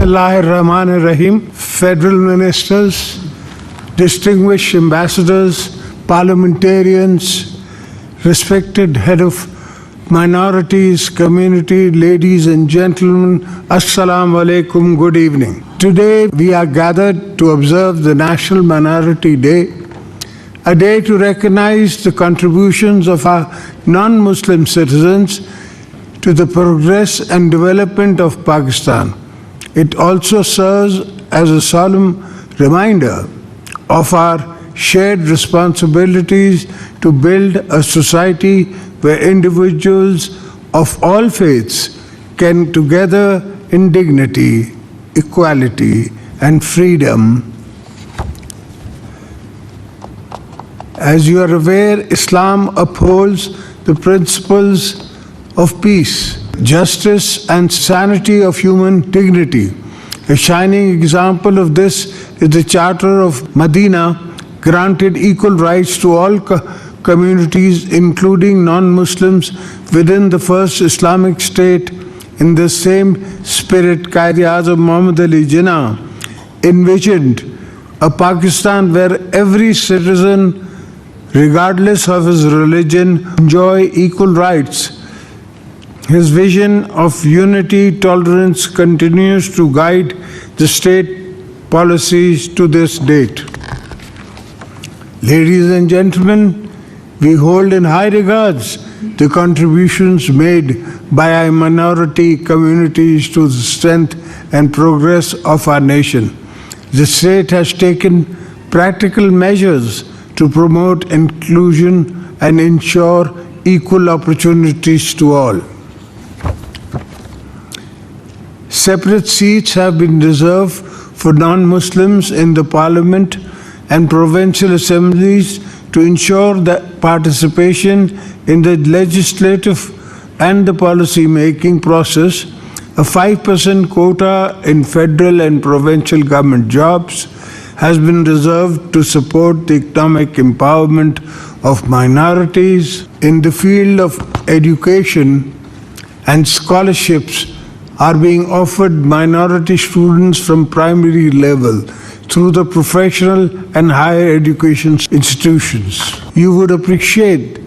Bismillahir-Rahmanir-Rahim. Federal ministers, distinguished ambassadors, parliamentarians, respected head of minorities, community, ladies and gentlemen, Assalamu alaikum, good evening. Today we are gathered to observe the National Minority Day, a day to recognize the contributions of our non-Muslim citizens to the progress and development of Pakistan. It also serves as a solemn reminder of our shared responsibilities to build a society where individuals of all faiths can together in dignity, equality, and freedom. As you are aware, Islam upholds the principles of peace, justice, and sanity of human dignity. A shining example of this is the Charter of Medina, granted equal rights to all communities, including non-Muslims, within the first Islamic state. In the same spirit, Quaid-e-Azam Muhammad Ali Jinnah envisioned a Pakistan where every citizen, regardless of his religion, enjoy equal rights. His vision of unity, tolerance continues to guide the state policies to this date. Ladies and gentlemen, we hold in high regards the contributions made by our minority communities to the strength and progress of our nation. The state has taken practical measures to promote inclusion and ensure equal opportunities to all. Separate seats have been reserved for non-Muslims in the parliament and provincial assemblies to ensure that participation in the legislative and the policy-making process. A 5% quota in federal and provincial government jobs has been reserved to support the economic empowerment of minorities. In the field of education, and scholarships are being offered minority students from primary level through the professional and higher education institutions. You would appreciate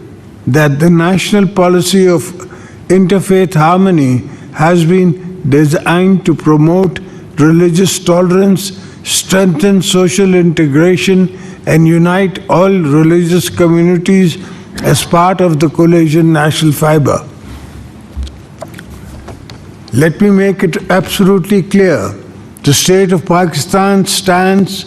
that the national policy of interfaith harmony has been designed to promote religious tolerance, strengthen social integration, and unite all religious communities as part of the coalition national fiber. Let me make it absolutely clear. The state of Pakistan stands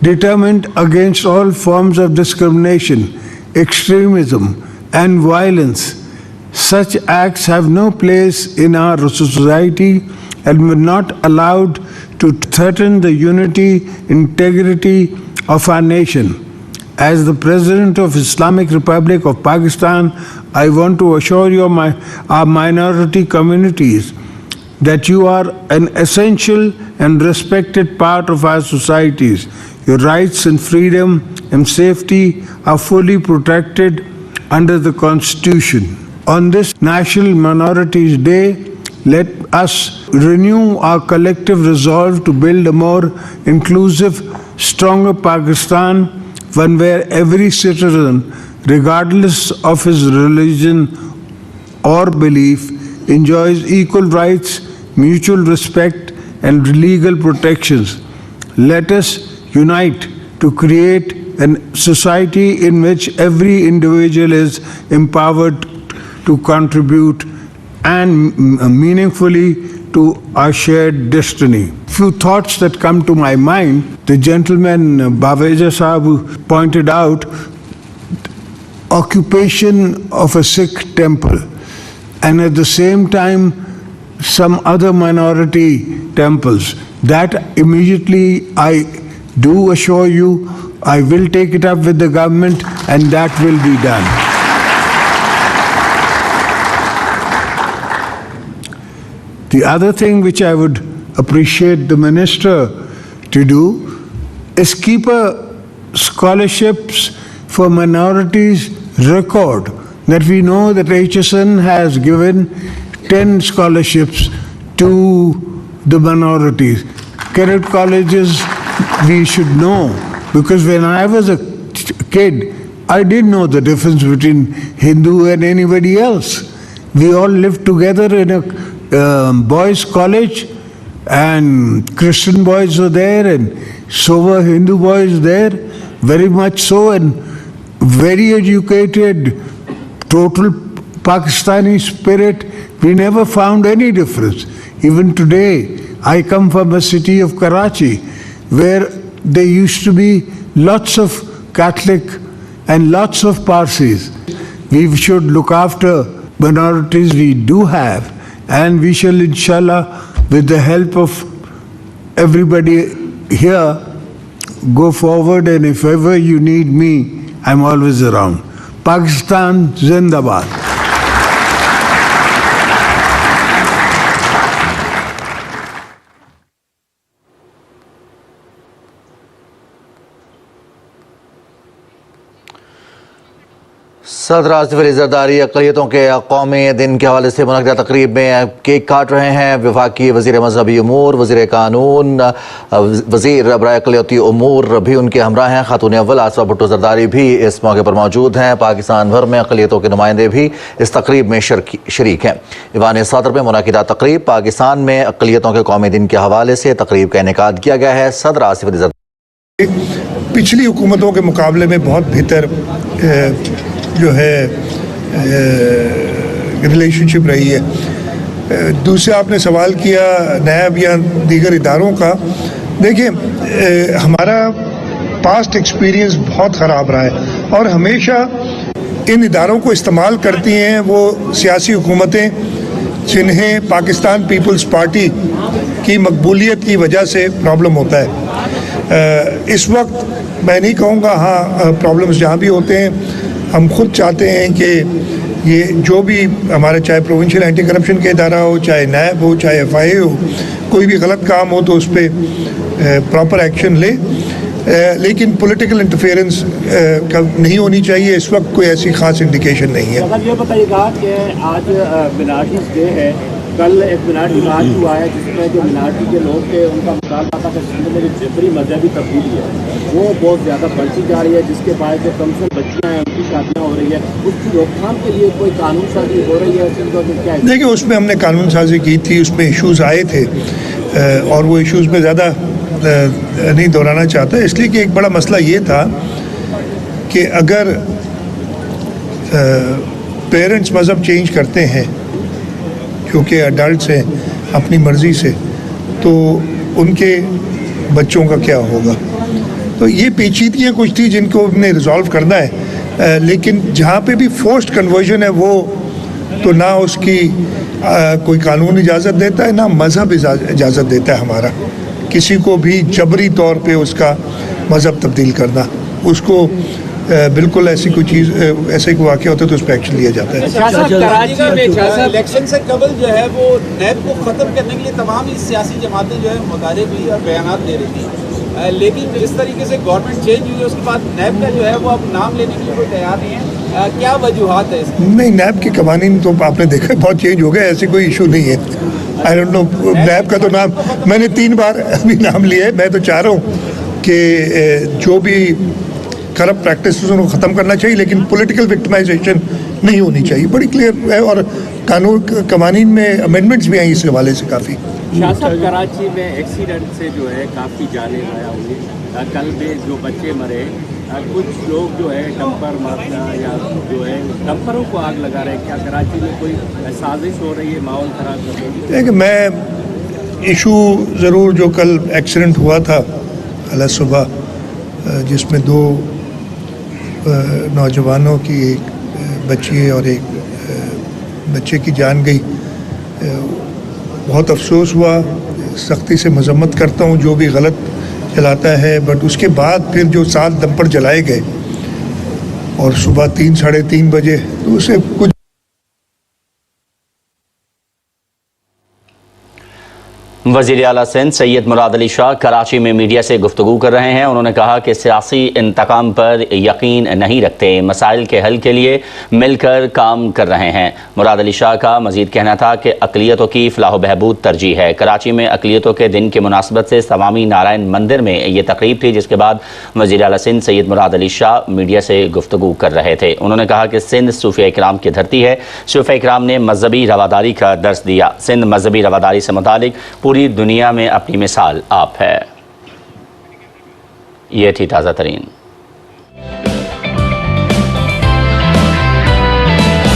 determined against all forms of discrimination, extremism, and violence. Such acts have no place in our society and were not allowed to threaten the unity, integrity of our nation. As the President of Islamic Republic of Pakistan, I want to assure you, our minority communities, that you are an essential and respected part of our societies. Your rights and freedom and safety are fully protected under the Constitution. On this National Minorities Day, let us renew our collective resolve to build a more inclusive, stronger Pakistan, one where every citizen, regardless of his religion or belief, enjoys equal rights, mutual respect, and legal protections. Let us unite to create a society in which every individual is empowered to contribute and meaningfully to our shared destiny. Few thoughts that come to my mind. The gentleman Baveja Sahib pointed out occupation of a Sikh temple, and at the same time some other minority temples. That immediately, I do assure you, I will take it up with the government and that will be done. The other thing which I would appreciate the minister to do is keep a scholarships for minorities record, that we know that HSN has given 10 scholarships to the minorities. Cadet colleges, we should know, because when I was a kid, I didn't know the difference between Hindu and anybody else. We all lived together in a boys' college, and Christian boys were there, and so were Hindu boys there, very much so, and very educated, total Pakistani spirit. We never found any difference. Even today, I come from a city of Karachi, where there used to be lots of Catholic and lots of Parsis. We should look after minorities we do have, and we shall, inshallah, with the help of everybody here, go forward, and if ever you need me, I'm always around. Pakistan Zindabad. صدر آصف علی زرداری اقلیتوں کے قومی دن کے حوالے سے منعقدہ تقریب میں کیک کاٹ رہے ہیں. وفاقی وزیر مذہبی امور، وزیر قانون، وزیر برائے اقلیتی امور بھی ان کے ہمراہ ہیں. خاتون اول آصفہ بھٹو زرداری بھی اس موقع پر موجود ہیں. پاکستان بھر میں اقلیتوں کے نمائندے بھی اس تقریب میں شریک ہیں. ایوان صدر میں منعقدہ تقریب پاکستان میں اقلیتوں کے قومی دن کے حوالے سے تقریب کا انعقاد کیا گیا ہے. صدر آصف علی زرداری پچھلی حکومتوں کے مقابلے میں بہت بہتر جو ہے ریلیشن شپ رہی ہے. دوسرا آپ نے سوال کیا نیب یا دیگر اداروں کا. دیکھیں ہمارا پاسٹ ایکسپیرینس بہت خراب رہا ہے اور ہمیشہ ان اداروں کو استعمال کرتی ہیں وہ سیاسی حکومتیں جنہیں پاکستان پیپلز پارٹی کی مقبولیت کی وجہ سے پرابلم ہوتا ہے. اس وقت میں نہیں کہوں گا، ہاں پرابلمز جہاں بھی ہوتے ہیں ہم خود چاہتے ہیں کہ یہ جو بھی ہمارے چاہے پروونشل اینٹی کرپشن کے ادارہ ہو، چاہے نیب ہو، چاہے ایف آئی اے ہو، کوئی بھی غلط کام ہو تو اس پہ پراپر ایکشن لے، لیکن پولیٹیکل انٹرفیئرنس نہیں ہونی چاہیے. اس وقت کوئی ایسی خاص انڈیکیشن نہیں ہے. اگر یہ بتائیے گا کہ آج منارٹیز ڈے ہے، کل ایک منارٹی مارچ ہوا ہے جس میں جو منارٹی کے لوگ تھے ان کا مطالبہ تھا کہ سندھ میں جو جبری مذہبی تبدیلی ہے وہ بہت زیادہ بڑھتی جا رہی ہے، جس کے باعث جو کم سے بچیاں ہیں ان کی شادیاں ہو رہی ہے، اس کی روک تھام کے لیے کوئی قانون سازی ہو رہی ہے؟ کیا دیکھیں اس میں ہم نے قانون سازی کی تھی، اس میں ایشوز آئے تھے اور وہ ایشوز میں زیادہ نہیں دہرانا چاہتا، اس لیے کہ ایک بڑا مسئلہ یہ تھا کہ اگر پیرنٹس مذہب چینج کرتے ہیں کیونکہ اڈلٹس ہیں اپنی مرضی سے، تو ان کے بچوں کا کیا ہوگا. تو یہ پیچیدگیاں کچھ تھی جن کو ہم نے ریزالو کرنا ہے، لیکن جہاں پہ بھی فورسڈ کنورژن ہے وہ تو نہ اس کی کوئی قانون اجازت دیتا ہے، نہ مذہب اجازت دیتا ہے ہمارا کسی کو بھی جبری طور پہ اس کا مذہب تبدیل کرنا. اس کو بالکل ایسی کوئی چیز، ایسے کوئی واقعہ ہوتا ہے تو اس پہ ایکشن لیا جاتا ہے. کراچی میں الیکشن سے قبل جو ہے وہ نیب کو ختم کرنے کے لیے تمام ہی سیاسی جماعتیں جو ہے مطالبے بھی اور بیانات دے رہی تھیں، لیکن جس طریقے سے گورنمنٹ چینج ہوئی ہے اس کے بعد نیب کا جو ہے وہ اب نام لینے کے لیے کوئی تیار نہیں ہے. کیا وجوہات ہے اس کی؟ نہیں، نیب کے قوانین تو آپ نے دیکھا بہت چینج ہو گئے، ایسی کوئی ایشو نہیں ہے. آئی ڈونٹ نو، نیب کا تو نام میں نے 3 بار ابھی نام لیا ہے. میں تو چاہ رہا ہوں کہ جو بھی کرپٹ پریکٹسز ان کو ختم کرنا چاہیے، لیکن پولیٹیکل وکٹمائزیشن نہیں ہونی چاہیے. بڑی کلیئر ہے اور قوانین میں امینڈمنٹس بھی آئیں اس حوالے سے کافی. شاہ صاحب کراچی میں ایکسیڈنٹ سے جو ہے کافی جانیں ضائع ہوئی. کل بھی جو بچے مرے، کچھ لوگ جو ہے ڈمپر مارنا یا جو ہے ڈمپروں کو آگ لگا رہے ہیں. کیا کراچی میں کوئی سازش ہو رہی ہے ماحول خراب کرنے کی؟ دیکھیں میں ایشو ضرور جو کل ایکسیڈنٹ ہوا تھا کل صبح جس میں 2 نوجوانوں کی، ایک بچی اور ایک بچے کی جان گئی، بہت افسوس ہوا. سختی سے مذمت کرتا ہوں جو بھی غلط چلاتا ہے، بٹ اس کے بعد پھر جو 7 ڈمپر جلائے گئے اور صبح 3 ساڑھے 3 بجے، تو اسے کچھ وزیر اعلیٰ سندھ سید مراد علی شاہ کراچی میں میڈیا سے گفتگو کر رہے ہیں. انہوں نے کہا کہ سیاسی انتقام پر یقین نہیں رکھتے, مسائل کے حل کے لیے مل کر کام کر رہے ہیں. مراد علی شاہ کا مزید کہنا تھا کہ اقلیتوں کی فلاح و بہبود ترجیح ہے. کراچی میں اقلیتوں کے دن کی مناسبت سے سوامی نارائن مندر میں یہ تقریب تھی, جس کے بعد وزیر اعلیٰ سندھ سید مراد علی شاہ میڈیا سے گفتگو کر رہے تھے. انہوں نے کہا کہ سندھ صوفیہ اکرام کی دھرتی ہے. صوفیہ اکرام نے مذہبی رواداری کا درس دیا. سندھ مذہبی رواداری سے متعلق پوری دنیا میں اپنی مثال آپ ہے. یہ تھی تازہ ترین.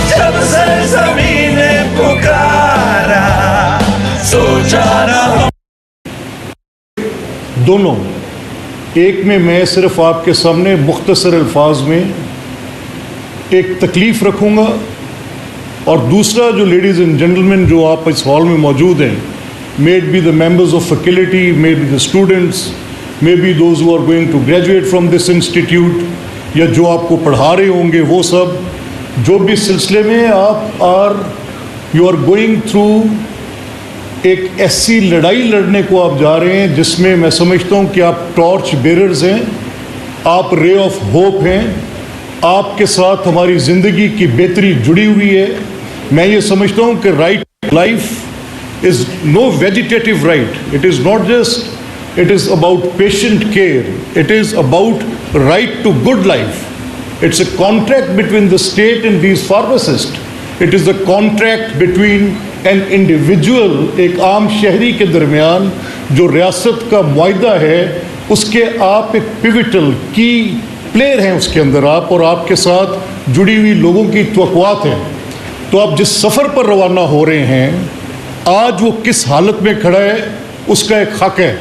جب زمین پکارا سوچا رہا. دونوں ایک میں صرف آپ کے سامنے مختصر الفاظ میں ایک تکلیف رکھوں گا, اور دوسرا جو لیڈیز اینڈ جینٹلمین جو آپ اس ہال میں موجود ہیں, may it be the members of faculty, may it be the students, may be those who are going to graduate from this institute, یا جو آپ کو پڑھا رہے ہوں گے, وہ سب جو بھی سلسلے میں آپ you are going through ایک ایسی لڑائی لڑنے کو آپ جا رہے ہیں جس میں میں سمجھتا ہوں کہ آپ ٹارچ بیررز ہیں, آپ رے آف ہوپ ہیں, آپ کے ساتھ ہماری زندگی کی بہتری جڑی ہوئی ہے. میں یہ سمجھتا ہوں کہ right life is no vegetative right. It is not just, it is about patient care. It is about right to good life. It's a contract between the state and these pharmacists. It is a contract between an individual, ایک عام شہری کے درمیان جو ریاست کا معاہدہ ہے, اس کے آپ ایک پیوٹل کی پلیئر ہیں اس کے اندر آپ, اور آپ کے ساتھ جڑی ہوئی لوگوں کی توقعات ہیں. تو آپ جس سفر پر روانہ ہو رہے ہیں, آج وہ کس حالت میں کھڑا ہے اس کا ایک حق ہے.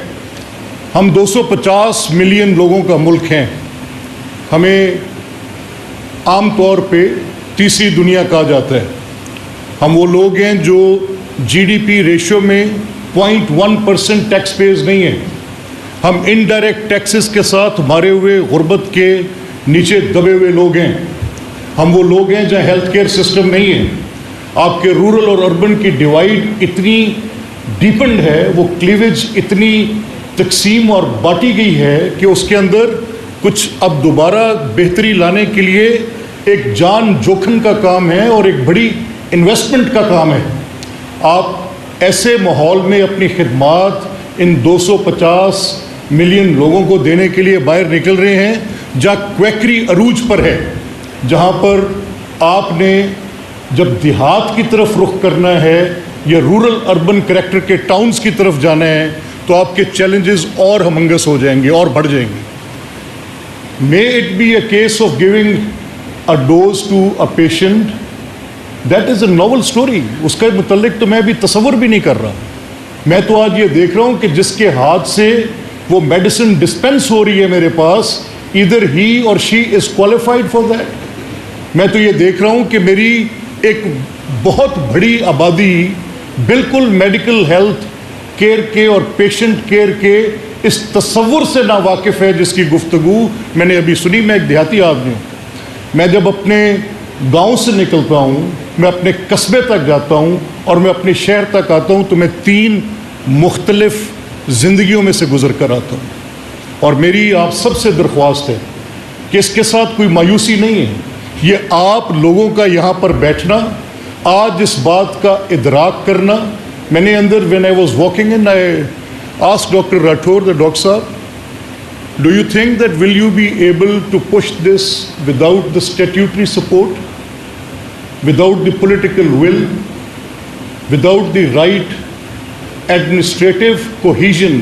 ہم 250 ملین لوگوں کا ملک ہیں. ہمیں عام طور پہ تیسری دنیا کہا جاتا ہے. ہم وہ لوگ ہیں جو جی ڈی پی ریشو میں 0.1% ٹیکس پیز نہیں ہیں. ہم انڈائریکٹ ٹیکسز کے ساتھ مارے ہوئے غربت کے نیچے دبے ہوئے لوگ ہیں. ہم وہ لوگ ہیں جہاں ہیلتھ کیئر سسٹم نہیں ہے. آپ کے رورل اور اربن کی ڈیوائڈ اتنی ڈیپنڈ ہے, وہ کلیویج اتنی تقسیم اور بانٹی گئی ہے کہ اس کے اندر کچھ اب دوبارہ بہتری لانے کے لیے ایک جان جوکھن کا کام ہے اور ایک بڑی انویسٹمنٹ کا کام ہے. آپ ایسے ماحول میں اپنی خدمات ان 250 ملین لوگوں کو دینے کے لیے باہر نکل رہے ہیں, جہاں کویکری عروج پر ہے, جہاں پر آپ نے جب دیہات کی طرف رخ کرنا ہے یا رورل اربن کریکٹر کے ٹاؤنز کی طرف جانا ہے, تو آپ کے چیلنجز اور ہمنگس ہو جائیں گے اور بڑھ جائیں گے. May it be a case of giving a dose to a patient, that is a novel story. اس کا متعلق تو میں بھی تصور بھی نہیں کر رہا. میں تو آج یہ دیکھ رہا ہوں کہ جس کے ہاتھ سے وہ میڈیسن ڈسپینس ہو رہی ہے میرے پاس, either he or she is qualified for that. میں تو یہ دیکھ رہا ہوں کہ میری ایک بہت بڑی آبادی بالکل میڈیکل ہیلتھ کیئر کے اور پیشنٹ کیئر کے اس تصور سے ناواقف ہے جس کی گفتگو میں نے ابھی سنی. میں ایک دیہاتی آدمی ہوں. میں جب اپنے گاؤں سے نکلتا ہوں, میں اپنے قصبے تک جاتا ہوں اور میں اپنے شہر تک آتا ہوں, تو میں 3 مختلف زندگیوں میں سے گزر کر آتا ہوں. اور میری آپ سب سے درخواست ہے کہ اس کے ساتھ کوئی مایوسی نہیں ہے. یہ آپ لوگوں کا یہاں پر بیٹھنا, آج اس بات کا ادراک کرنا. میں نے اندر when I was walking in, I asked Dr. Rathore, the doctor صاحب, do you think that will you be able to push this without the statutory support, without the political will, without the right administrative cohesion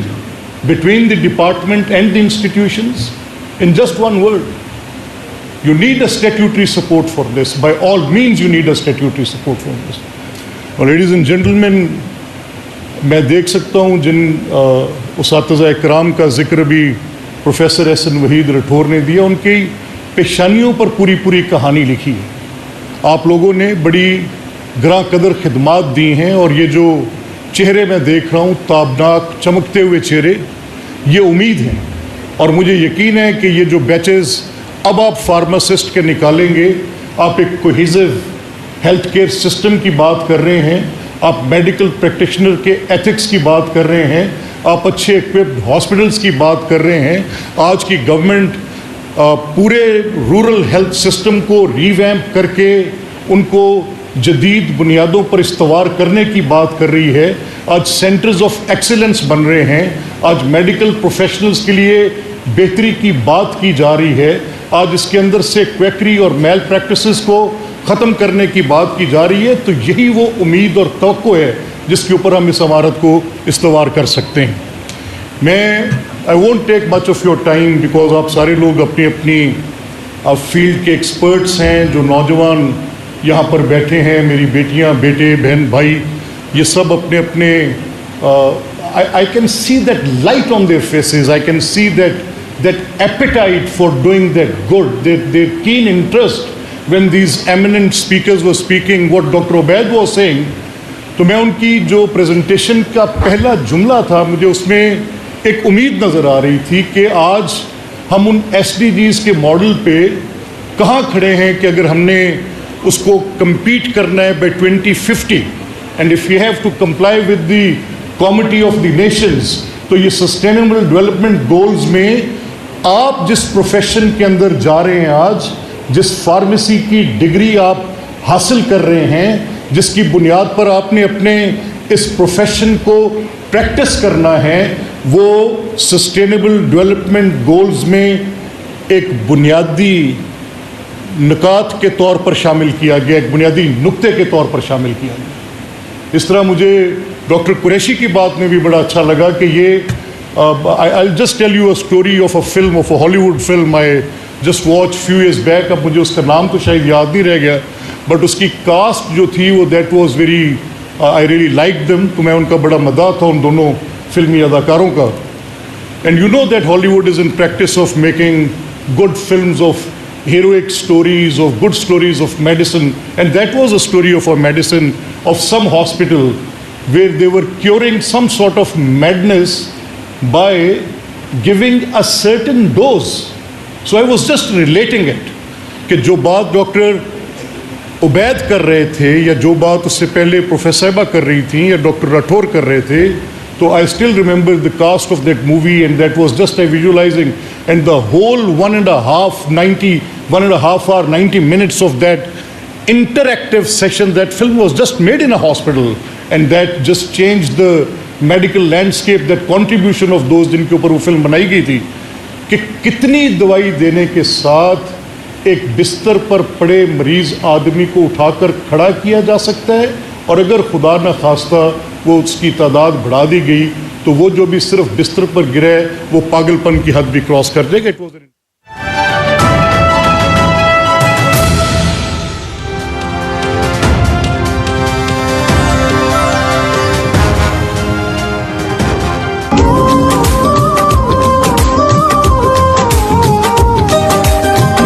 between the department and the institutions? In just one word, you need a statutory support for this. By all means you need a statutory support for this. اور ladies and gentlemen, میں دیکھ سکتا ہوں جن اساتذہ اکرام کا ذکر بھی پروفیسر احسن وحید رٹھور نے دیا, ان کی پیشانیوں پر پوری کہانی لکھی ہے. آپ لوگوں نے بڑی گراں قدر خدمات دی ہیں, اور یہ جو چہرے میں دیکھ رہا ہوں, تابناک چمکتے ہوئے چہرے, یہ امید ہے. اور مجھے یقین ہے کہ یہ جو بیچز اب آپ فارماسسٹ کے نکالیں گے, آپ ایک کوہیزو ہیلتھ کیئر سسٹم کی بات کر رہے ہیں, آپ میڈیکل پریکٹیشنر کے ایتھکس کی بات کر رہے ہیں, آپ اچھے اکوپڈ ہاسپٹلس کی بات کر رہے ہیں. آج کی گورنمنٹ پورے رورل ہیلتھ سسٹم کو ریویمپ کر کے ان کو جدید بنیادوں پر استوار کرنے کی بات کر رہی ہے. آج سینٹرز آف ایکسیلنس بن رہے ہیں, آج میڈیکل پروفیشنلز کے لیے بہتری کی بات کی جا رہی ہے, آج اس کے اندر سے کویکری اور میل پریکٹسز کو ختم کرنے کی بات کی جا رہی ہے. تو یہی وہ امید اور توقع ہے جس کے اوپر ہم اس عمارت کو استوار کر سکتے ہیں. میں I won't take much of your time because آپ سارے لوگ اپنی اپنی فیلڈ کے ایکسپرٹس ہیں. جو نوجوان یہاں پر بیٹھے ہیں, میری بیٹیاں, بیٹے, بہن, بھائی, یہ سب اپنے اپنے I can see that light on their faces. I can see that appetite for doing that good, their keen interest when these eminent speakers were speaking, what Dr. Ubaid was saying. تو میں ان کی جو presentation کا پہلا جملہ تھا, مجھے اس میں ایک امید نظر آ رہی تھی کہ آج ہم ان SDGs کے ماڈل پہ کہاں کھڑے ہیں کہ اگر ہم نے اس کو کمپیٹ کرنا ہے by 2050 and if we have to comply with the Committee of the Nations, تو یہ سسٹینیبل ڈیولپمنٹ گولز میں آپ جس پروفیشن کے اندر جا رہے ہیں, آج جس فارمیسی کی ڈگری آپ حاصل کر رہے ہیں, جس کی بنیاد پر آپ نے اپنے اس پروفیشن کو پریکٹس کرنا ہے, وہ سسٹینیبل ڈیولپمنٹ گولز میں ایک بنیادی نکات کے طور پر شامل کیا گیا, ایک بنیادی نقطے کے طور پر شامل کیا گیا. اس طرح مجھے ڈاکٹر قریشی کی بات میں بھی بڑا اچھا لگا کہ یہ I'll just tell you a story of a film, of a Hollywood film I just watched few years back. اب مجھے اس کا نام تو شاید یاد نہیں رہ گیا, بٹ اس کی کاسٹ جو تھی وہ that was very I really liked them. تو میں ان کا بڑا مداح تھا ان دونوں فلمی اداکاروں کا. And you know that Hollywood is in practice of making good films of heroic stories, of good stories of medicine, and that was a story of a medicine of some hospital where they were curing some sort of madness by giving a certain dose. So I was just relating it کہ جو بات doctor Ubaid کر رہے تھے, یا جو بات اس سے پہلے پروفیسر صاحبہ کر رہی تھیں, یا ڈاکٹر راٹھور کر رہے تھے, تو I still remember the cast of that movie, and that was just a visualizing, and the whole 1.5 hour, 90 minutes of that interactive session, that film was just made in a hospital, and that just changed the medical landscape. That contribution of those جن کے اوپر وہ film بنائی گئی تھی, کہ کتنی دوائی دینے کے ساتھ ایک بستر پر پڑے مریض آدمی کو اٹھا کر کھڑا کیا جا سکتا ہے, اور اگر خدا نہ خواستہ وہ اس کی تعداد بڑھا دی گئی تو وہ جو بھی صرف بستر پر گرے وہ پاگل پن کی حد بھی کراس کر دے گا.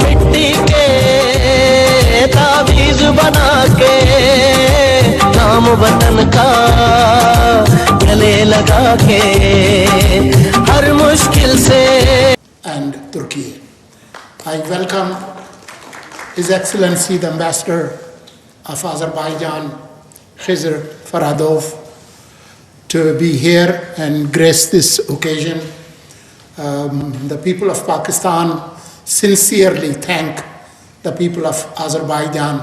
مٹی کے تعویذ بنا کے نام وطن کا گلے لگا کے ہر مشکل سے. And Turkey. I welcome His Excellency the Ambassador of Azerbaijan, Khizr Faradov, to be here and grace this occasion. The people of Pakistan sincerely thank the people of Azerbaijan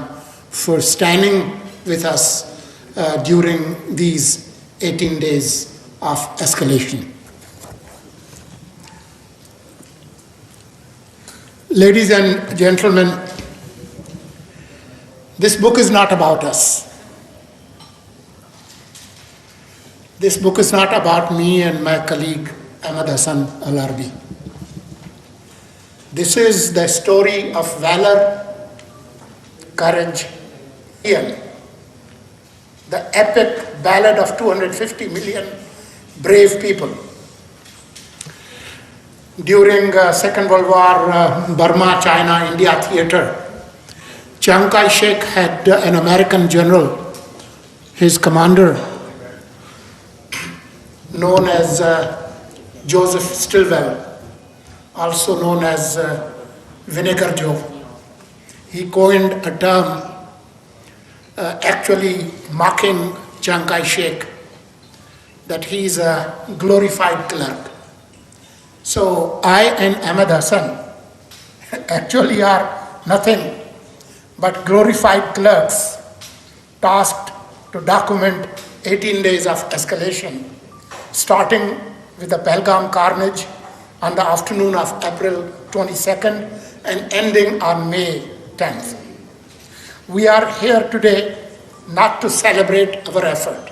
for standing with us during these 18 days of escalation. Ladies and gentlemen, this book is not about us. This book is not about me and my colleague Ahmad Hassan Al-Arbi. This is the story of valor, courage, and the epic ballad of 250 million brave people. During Second World War, Burma, China, India theater, Chiang Kai-shek had an American general, his commander, known as Joseph Stilwell, also known as Vinegar Joe. He coined a term actually mocking Chiang Kai-shek that he is a glorified clerk. So I and Ahmed Hassan actually are nothing but glorified clerks tasked to document 18 days of escalation, starting with the Pahalgam carnage on the afternoon of April 22nd and ending on May 10th. We are here today not to celebrate our effort,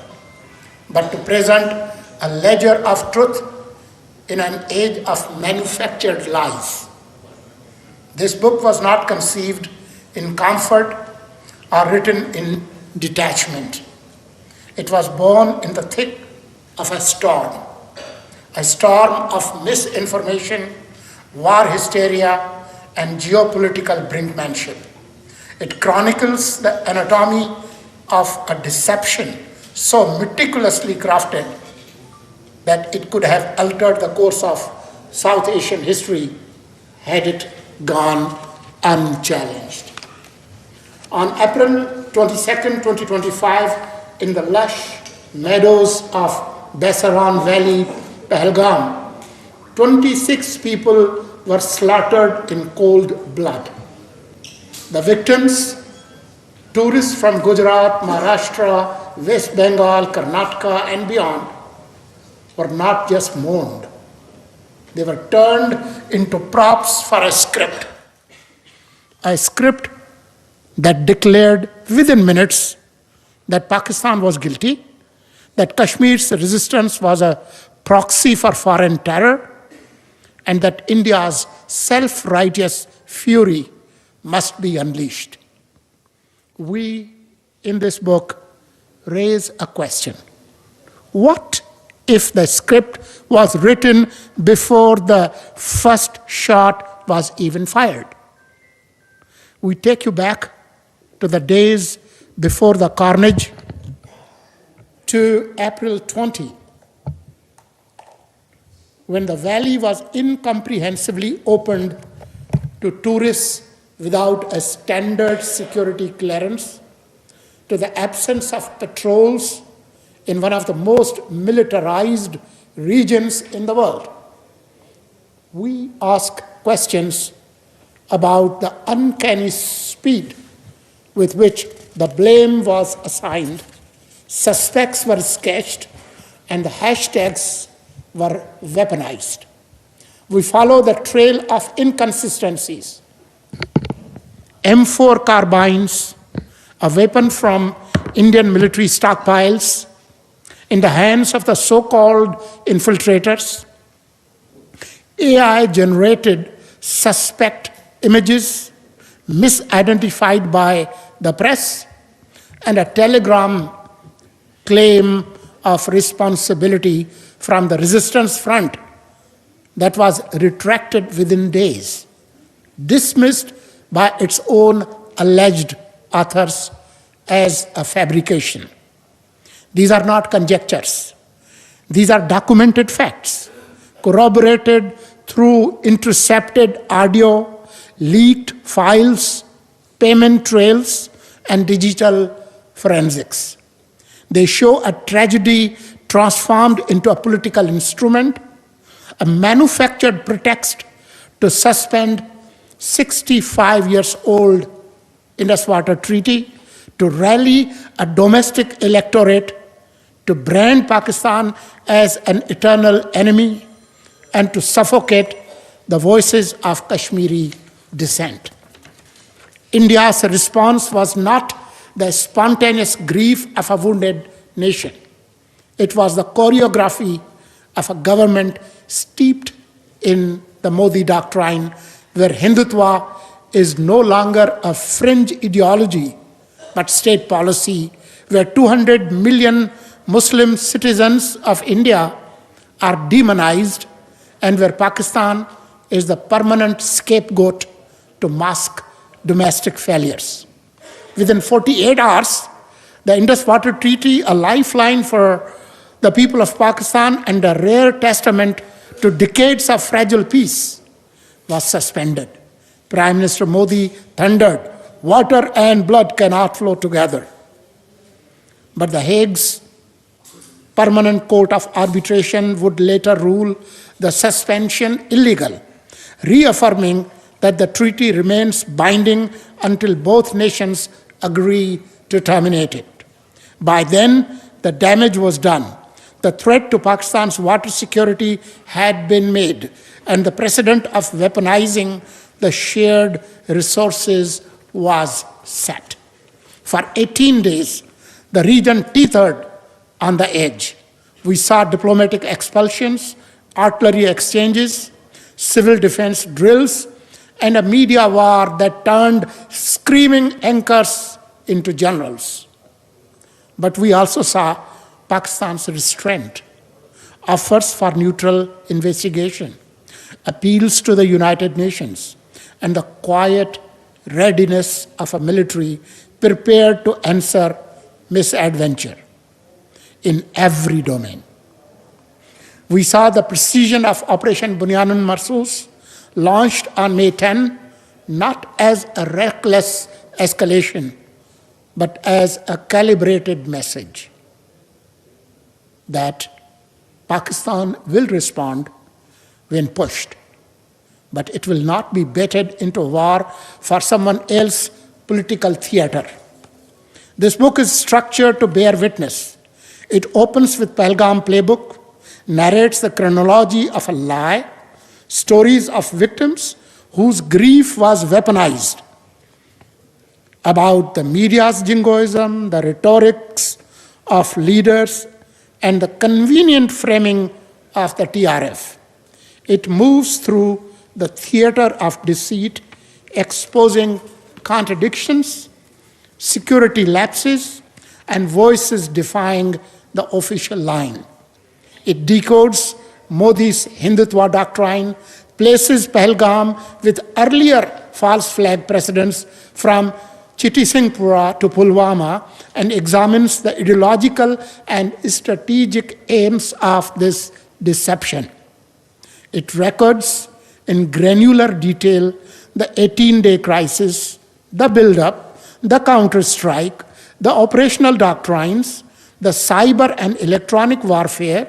but to present a ledger of truth in an age of manufactured lies. This book was not conceived in comfort or written in detachment. It was born in the thick of a storm of misinformation, war hysteria, and geopolitical brinkmanship. It chronicles the anatomy of a deception so meticulously crafted that it could have altered the course of South Asian history had it gone unchallenged. On April 22nd, 2025, in the lush meadows of Besaran Valley, Pahalgam, 26 people were slaughtered in cold blood. The victims, tourists from Gujarat, Maharashtra, West Bengal, Karnataka, and beyond, were not just mourned. They were turned into props for a script that declared within minutes that Pakistan was guilty, that Kashmir's resistance was a proxy for foreign terror, and that India's self-righteous fury must be unleashed. We, in this book, raise a question. What if the script was written before the first shot was even fired? We take you back to the days before the carnage, to April 20, when the valley was incomprehensibly opened to tourists without a standard security clearance, to the absence of patrols in one of the most militarized regions in the world. We ask questions about the uncanny speed with which the blame was assigned, suspects were sketched, and the hashtags were weaponized. We follow the trail of inconsistencies. M4 carbines, a weapon from Indian military stockpiles, in the hands of the so-called infiltrators, AI-generated suspect images misidentified by the press, and a telegram claim of responsibility from the resistance front that was retracted within days, dismissed by its own alleged authors as a fabrication. These are not conjectures. These are documented facts, corroborated through intercepted audio, leaked files, payment trails, and digital forensics. They show a tragedy transformed into a political instrument, a manufactured pretext to suspend 65 years old Indus Water Treaty, to rally a domestic electorate, to brand Pakistan as an eternal enemy, and to suffocate the voices of Kashmiri dissent. India's response was not the spontaneous grief of a wounded nation. It was the choreography of a government steeped in the Modi doctrine, where Hindutva is no longer a fringe ideology, but state policy, where 200 million Muslim citizens of India are demonized, and where Pakistan is the permanent scapegoat to mask domestic failures. Within 48 hours, the Indus Water Treaty, a lifeline for the people of Pakistan and a rare testament to decades of fragile peace, was suspended. Prime Minister Modi thundered, "Water and blood cannot flow together." But The Hague's Permanent Court of Arbitration would later rule the suspension illegal, reaffirming that the treaty remains binding until both nations agree to terminate it. By then, the damage was done. The threat to Pakistan's water security had been made, and the precedent of weaponizing the shared resources was set. For 18 days, the region teetered on the edge. We saw diplomatic expulsions, artillery exchanges, civil defense drills, and a media war that turned screaming anchors into generals. But we also saw Pakistan's restraint, offers for neutral investigation, appeals to the United Nations, and the quiet readiness of a military prepared to answer misadventure in every domain. We saw the precision of Operation Bunyanun Marsus, launched on May 10, not as a reckless escalation, but as a calibrated message that Pakistan will respond when pushed, but it will not be baited into war for someone else's political theater. This book is structured to bear witness. It opens with Pahalgam playbook, narrates the chronology of a lie, stories of victims whose grief was weaponized, about the media's jingoism, the rhetorics of leaders, and the convenient framing of the TRF. It moves through the theater of deceit, exposing contradictions, security lapses, and voices defying the official line. It decodes Modi's Hindutva doctrine, places Pahalgam with earlier false flag precedents from Chitty Singhpura to Pulwama, and examines the ideological and strategic aims of this deception. It records in granular detail the 18-day crisis, the build-up, the counter-strike, the operational doctrines, the cyber and electronic warfare,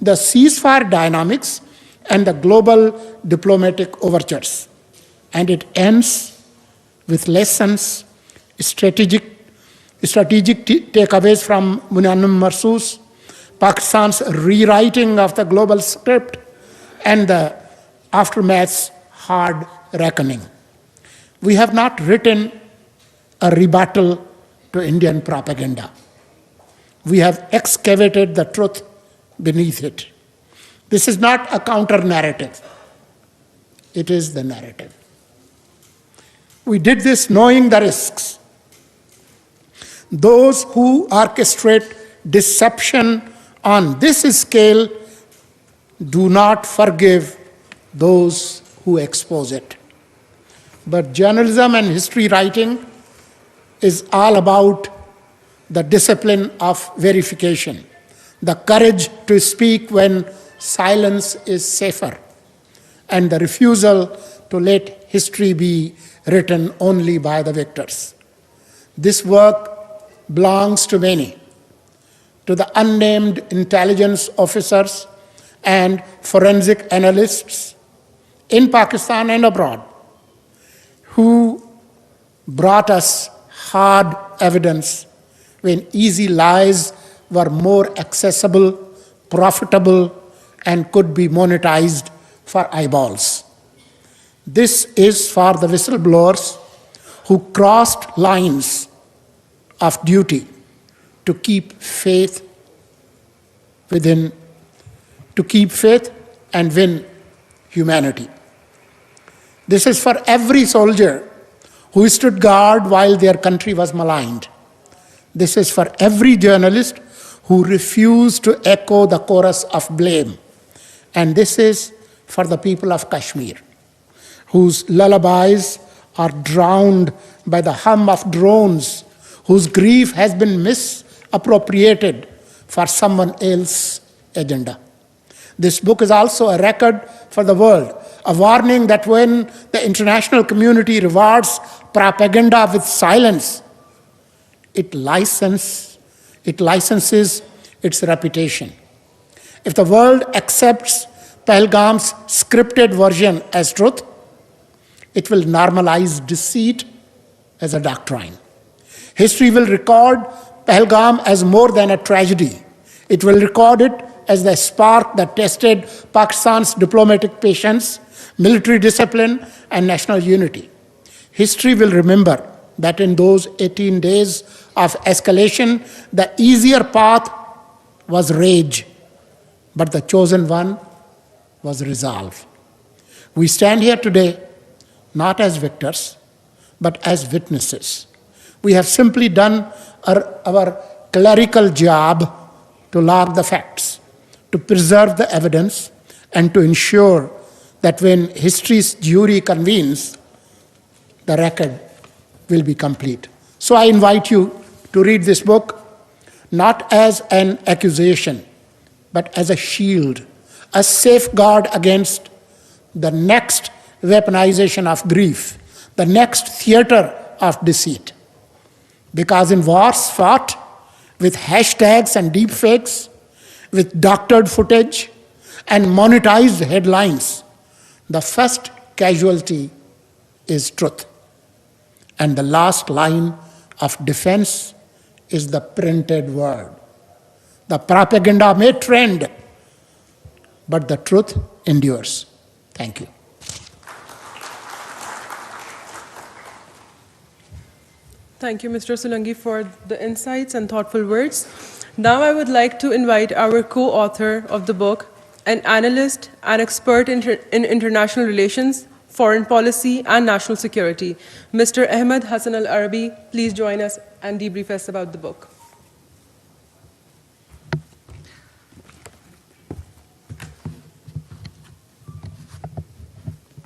the ceasefire dynamics, and the global diplomatic overtures. And it ends with lessons, strategic takeaways from Bunyanun Marsus, Pakistan's rewriting of the global script, and the aftermath's hard reckoning. We have not written a rebuttal to Indian propaganda. We have excavated the truth beneath it. This is not a counter-narrative. It is the narrative. We did this knowing the risks. Those who orchestrate deception on this scale do not forgive those who expose it. But journalism and history writing is all about the discipline of verification, the courage to speak when silence is safer, and the refusal to let history be written only by the victors. This work belongs to many, to the unnamed intelligence officers and forensic analysts in Pakistan and abroad, who brought us hard evidence when easy lies were more accessible, profitable, and could be monetized for eyeballs. This is for the whistleblowers who crossed lines of duty to keep faith and win humanity. This is for every soldier who stood guard while their country was maligned. This is for every journalist who refused to echo the chorus of blame. And this is for the people of Kashmir, whose lullabies are drowned by the hum of drones, whose grief has been misappropriated for someone else's agenda. This book is also a record for the world, a warning that when the international community rewards propaganda with silence, it licenses its reputation. If the world accepts Pahalgam's scripted version as truth, it will normalize deceit as a doctrine. History will record Pahalgam as more than a tragedy. It will record it as the spark that tested Pakistan's diplomatic patience, military discipline, and national unity. History will remember that in those 18 days of escalation, the easier path was rage, but the chosen one was resolve. We stand here today not as victors, but as witnesses. We have simply done our clerical job to log the facts, to preserve the evidence, and to ensure that when history's jury convenes, the record will be complete. So I invite you to read this book not as an accusation, but as a shield, a safeguard against the next weaponization of grief, the next theater of deceit. Because in wars fought with hashtags and deepfakes, with doctored footage and monetized headlines, the first casualty is truth. And the last line of defense is the printed word. The propaganda may trend, but the truth endures. Thank you. Thank you, Mr. Solanki, for the insights and thoughtful words. Now I would like to invite our co-author of the book, an analyst and expert in international relations, foreign policy, and national security, Mr. Ahmed Hassan Al-Arabi. Please join us and debrief us about the book.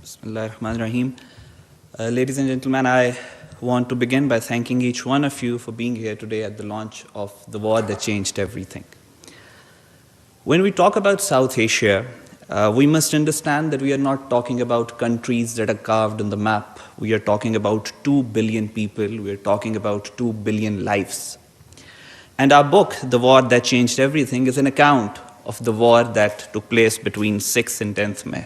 Bismillahirrahmanirrahim. Ladies and gentlemen, I want to begin by thanking each one of you for being here today at the launch of The War That Changed Everything. When we talk about South Asia, we must understand that we are not talking about countries that are carved on the map. We are talking about 2 billion people. We are talking about 2 billion lives. And our book, The War That Changed Everything, is an account of the war that took place between 6th and 10th May.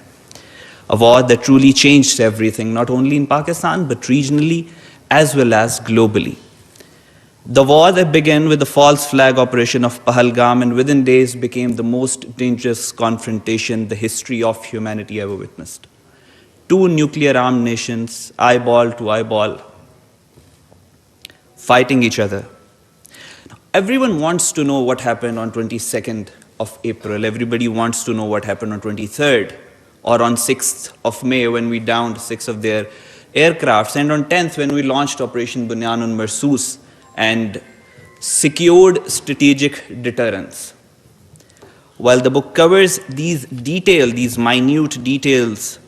A war that truly changed everything, not only in Pakistan, but regionally as well as globally. The war that began with the false flag operation of Pahalgam and within days became the most dangerous confrontation the history of humanity ever witnessed. 2 nuclear-armed nations, eyeball to eyeball, fighting each other. Everyone wants to know what happened on 22nd of April. Everybody wants to know what happened on 23rd or on 6th of May when we downed 6 of their aircrafts, and on 10th when we launched Operation Bunyan Marsus and secured strategic deterrence. While the book covers these minute details,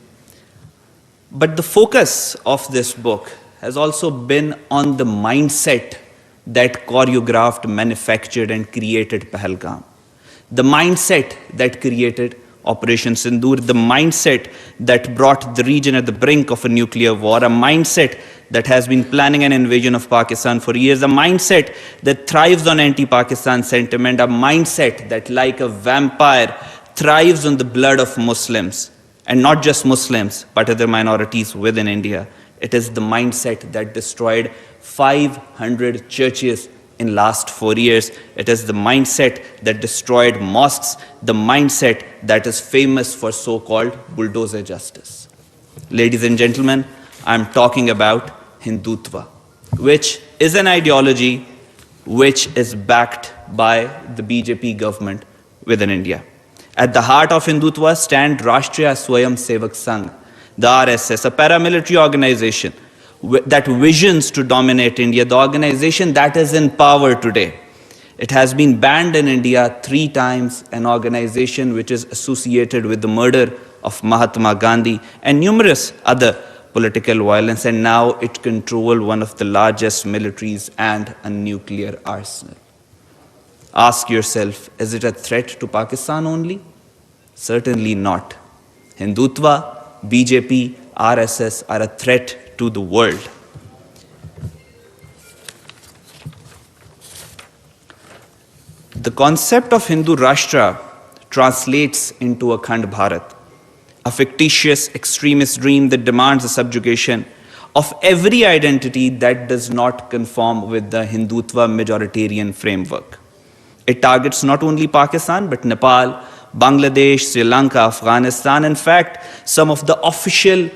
but the focus of this book has also been on the mindset that choreographed, manufactured, and created Pahalgam. The mindset that created Operation Sindoor, the mindset that brought the region at the brink of a nuclear war, a mindset that has been planning an invasion of Pakistan for years, a mindset that thrives on anti-Pakistan sentiment, a mindset that, like a vampire, thrives on the blood of Muslims, and not just Muslims, but other minorities within India. It is the mindset that destroyed 500 churches in last 4 years. It is the mindset that destroyed mosques, the mindset that is famous for so-called bulldozer justice. Ladies and gentlemen, I'm talking about Hindutva, which is an ideology which is backed by the BJP government within India. At the heart of Hindutva stand Rashtriya Swayam Sevak Sangh, the RSS, a paramilitary organization that visions to dominate India, the organization that is in power today. It has been banned in India 3 times, an organization which is associated with the murder of Mahatma Gandhi and numerous other political violence, and now it controls one of the largest militaries and a nuclear arsenal. Ask yourself, is it a threat to Pakistan only? Certainly not. Hindutva, BJP, RSS are a threat to the world. The concept of Hindu Rashtra translates into a Khand Bharat, a fictitious extremist dream that demands the subjugation of every identity that does not conform with the Hindutva majoritarian framework. It targets not only Pakistan, but Nepal, Bangladesh, Sri Lanka, Afghanistan. In fact, some of the official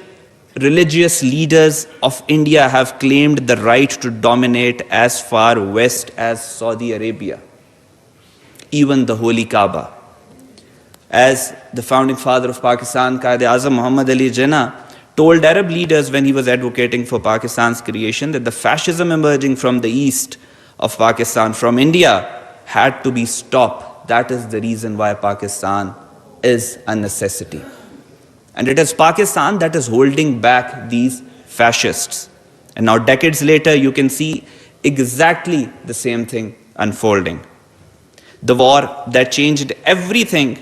religious leaders of India have claimed the right to dominate as far west as Saudi Arabia, even the Holy Kaaba. As the founding father of Pakistan, Quaid-e-Azam Muhammad Ali Jinnah, told Arab leaders when he was advocating for Pakistan's creation that the fascism emerging from the east of Pakistan, from India, had to be stopped. That is the reason why Pakistan is a necessity. And it is Pakistan that is holding back these fascists. And now decades later, you can see exactly the same thing unfolding. The war that changed everything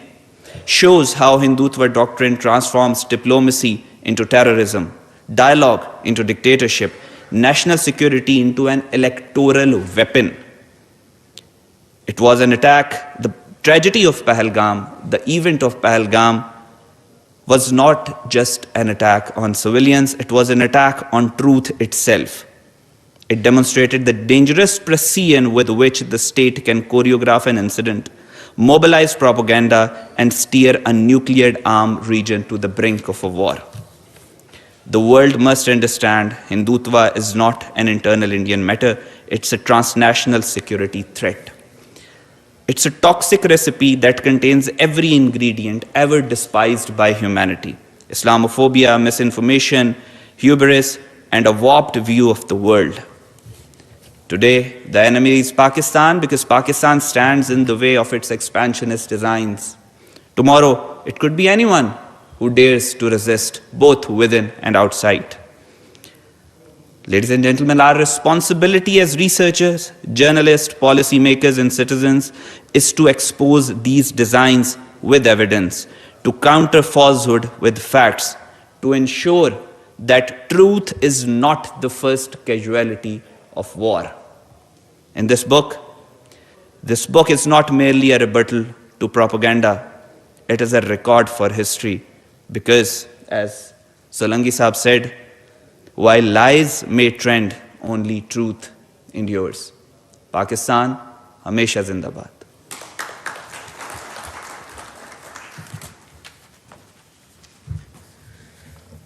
shows how Hindutva doctrine transforms diplomacy into terrorism, dialogue into dictatorship, national security into an electoral weapon. It was an attack. The tragedy of Pahalgam, the event of Pahalgam, was not just an attack on civilians, it was an attack on truth itself. It demonstrated the dangerous precision with which the state can choreograph an incident, mobilize propaganda, and steer a nuclear-armed region to the brink of a war. The world must understand Hindutva is not an internal Indian matter, it's a transnational security threat. It's a toxic recipe that contains every ingredient ever despised by humanity: Islamophobia, misinformation, hubris, and a warped view of the world. Today, the enemy is Pakistan because Pakistan stands in the way of its expansionist designs. Tomorrow, it could be anyone who dares to resist, both within and outside. Ladies and gentlemen, our responsibility as researchers, journalists, policymakers, and citizens is to expose these designs with evidence, to counter falsehood with facts, to ensure that truth is not the first casualty of war. In this book is not merely a rebuttal to propaganda, it is a record for history, because, as Solanki Saab said, while lies may trend, only truth endures. Pakistan, Hamesha Zindabad.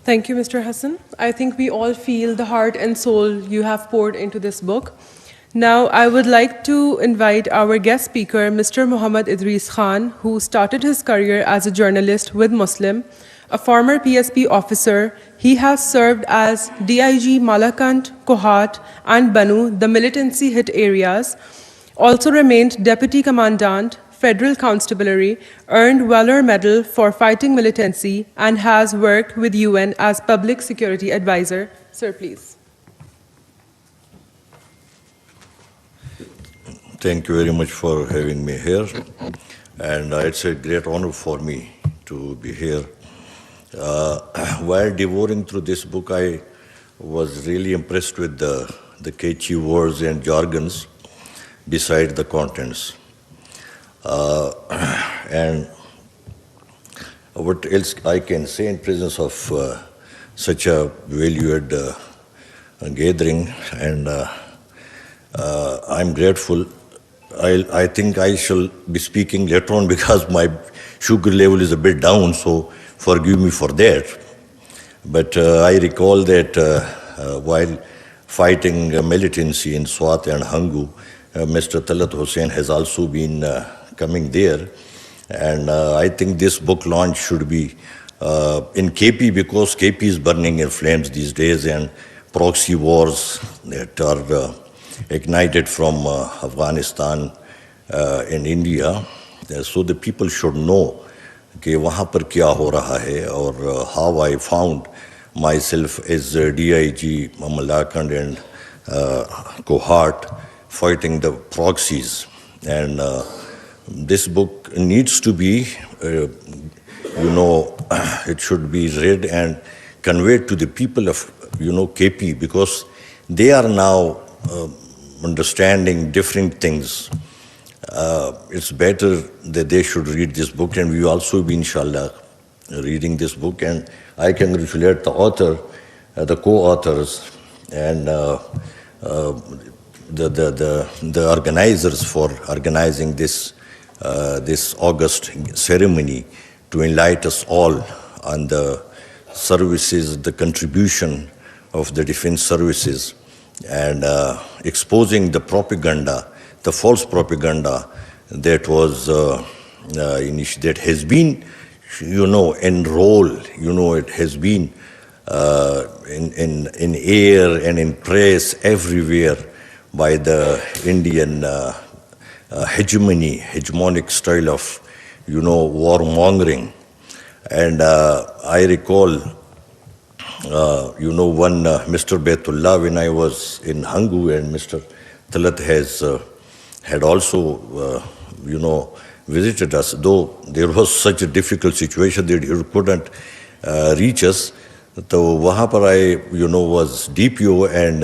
Thank you, Mr. Hassan. I think we all feel the heart and soul you have poured into this book. Now, I would like to invite our guest speaker, Mr. Muhammad Idris Khan, who started his career as a journalist with Muslim, a former PSP officer. He has served as DIG Malakand, Kohat, and Banu, the militancy hit areas, also remained Deputy Commandant, Federal Constabulary, earned Valor Medal for fighting militancy, and has worked with UN as Public Security Advisor. Sir, please. Thank you very much for having me here. And it's a great honor for me to be here. While devouring through this book, I was really impressed with the catchy words and jargons beside the contents. And what else I can say in presence of such a valued gathering, and I'm grateful. I think I shall be speaking later on because my sugar level is a bit down, so forgive me for that. But I recall that while fighting militancy in Swat and Hangu, Mr. Talat Hussain has also been coming there. And I think this book launch should be in KP, because KP is burning in flames these days, and proxy wars that are ignited from Afghanistan in India. So the people should know कि वहाँ पर क्या हो रहा है, और how I found myself as DIG Malakand and Kohat fighting the proxies. And this book needs to be, it should be read and conveyed to the people of, KP, because they are now understanding different things. it's better that they should read this book, and we also be, inshallah, reading this book. And I congratulate the author, the co-authors, and the organizers for organizing this this August ceremony to enlighten us all on the services, the contribution of the defense services, and exposing the propaganda, the false propaganda that was that has been, enrolled, it has been in air and in press everywhere by the Indian hegemonic style of, warmongering. And I recall, one Mr. Baitullah, when I was in Hangu, and Mr. Talat had also, visited us, though there was such a difficult situation that he couldn't reach us. So wahan par I, was DPO, and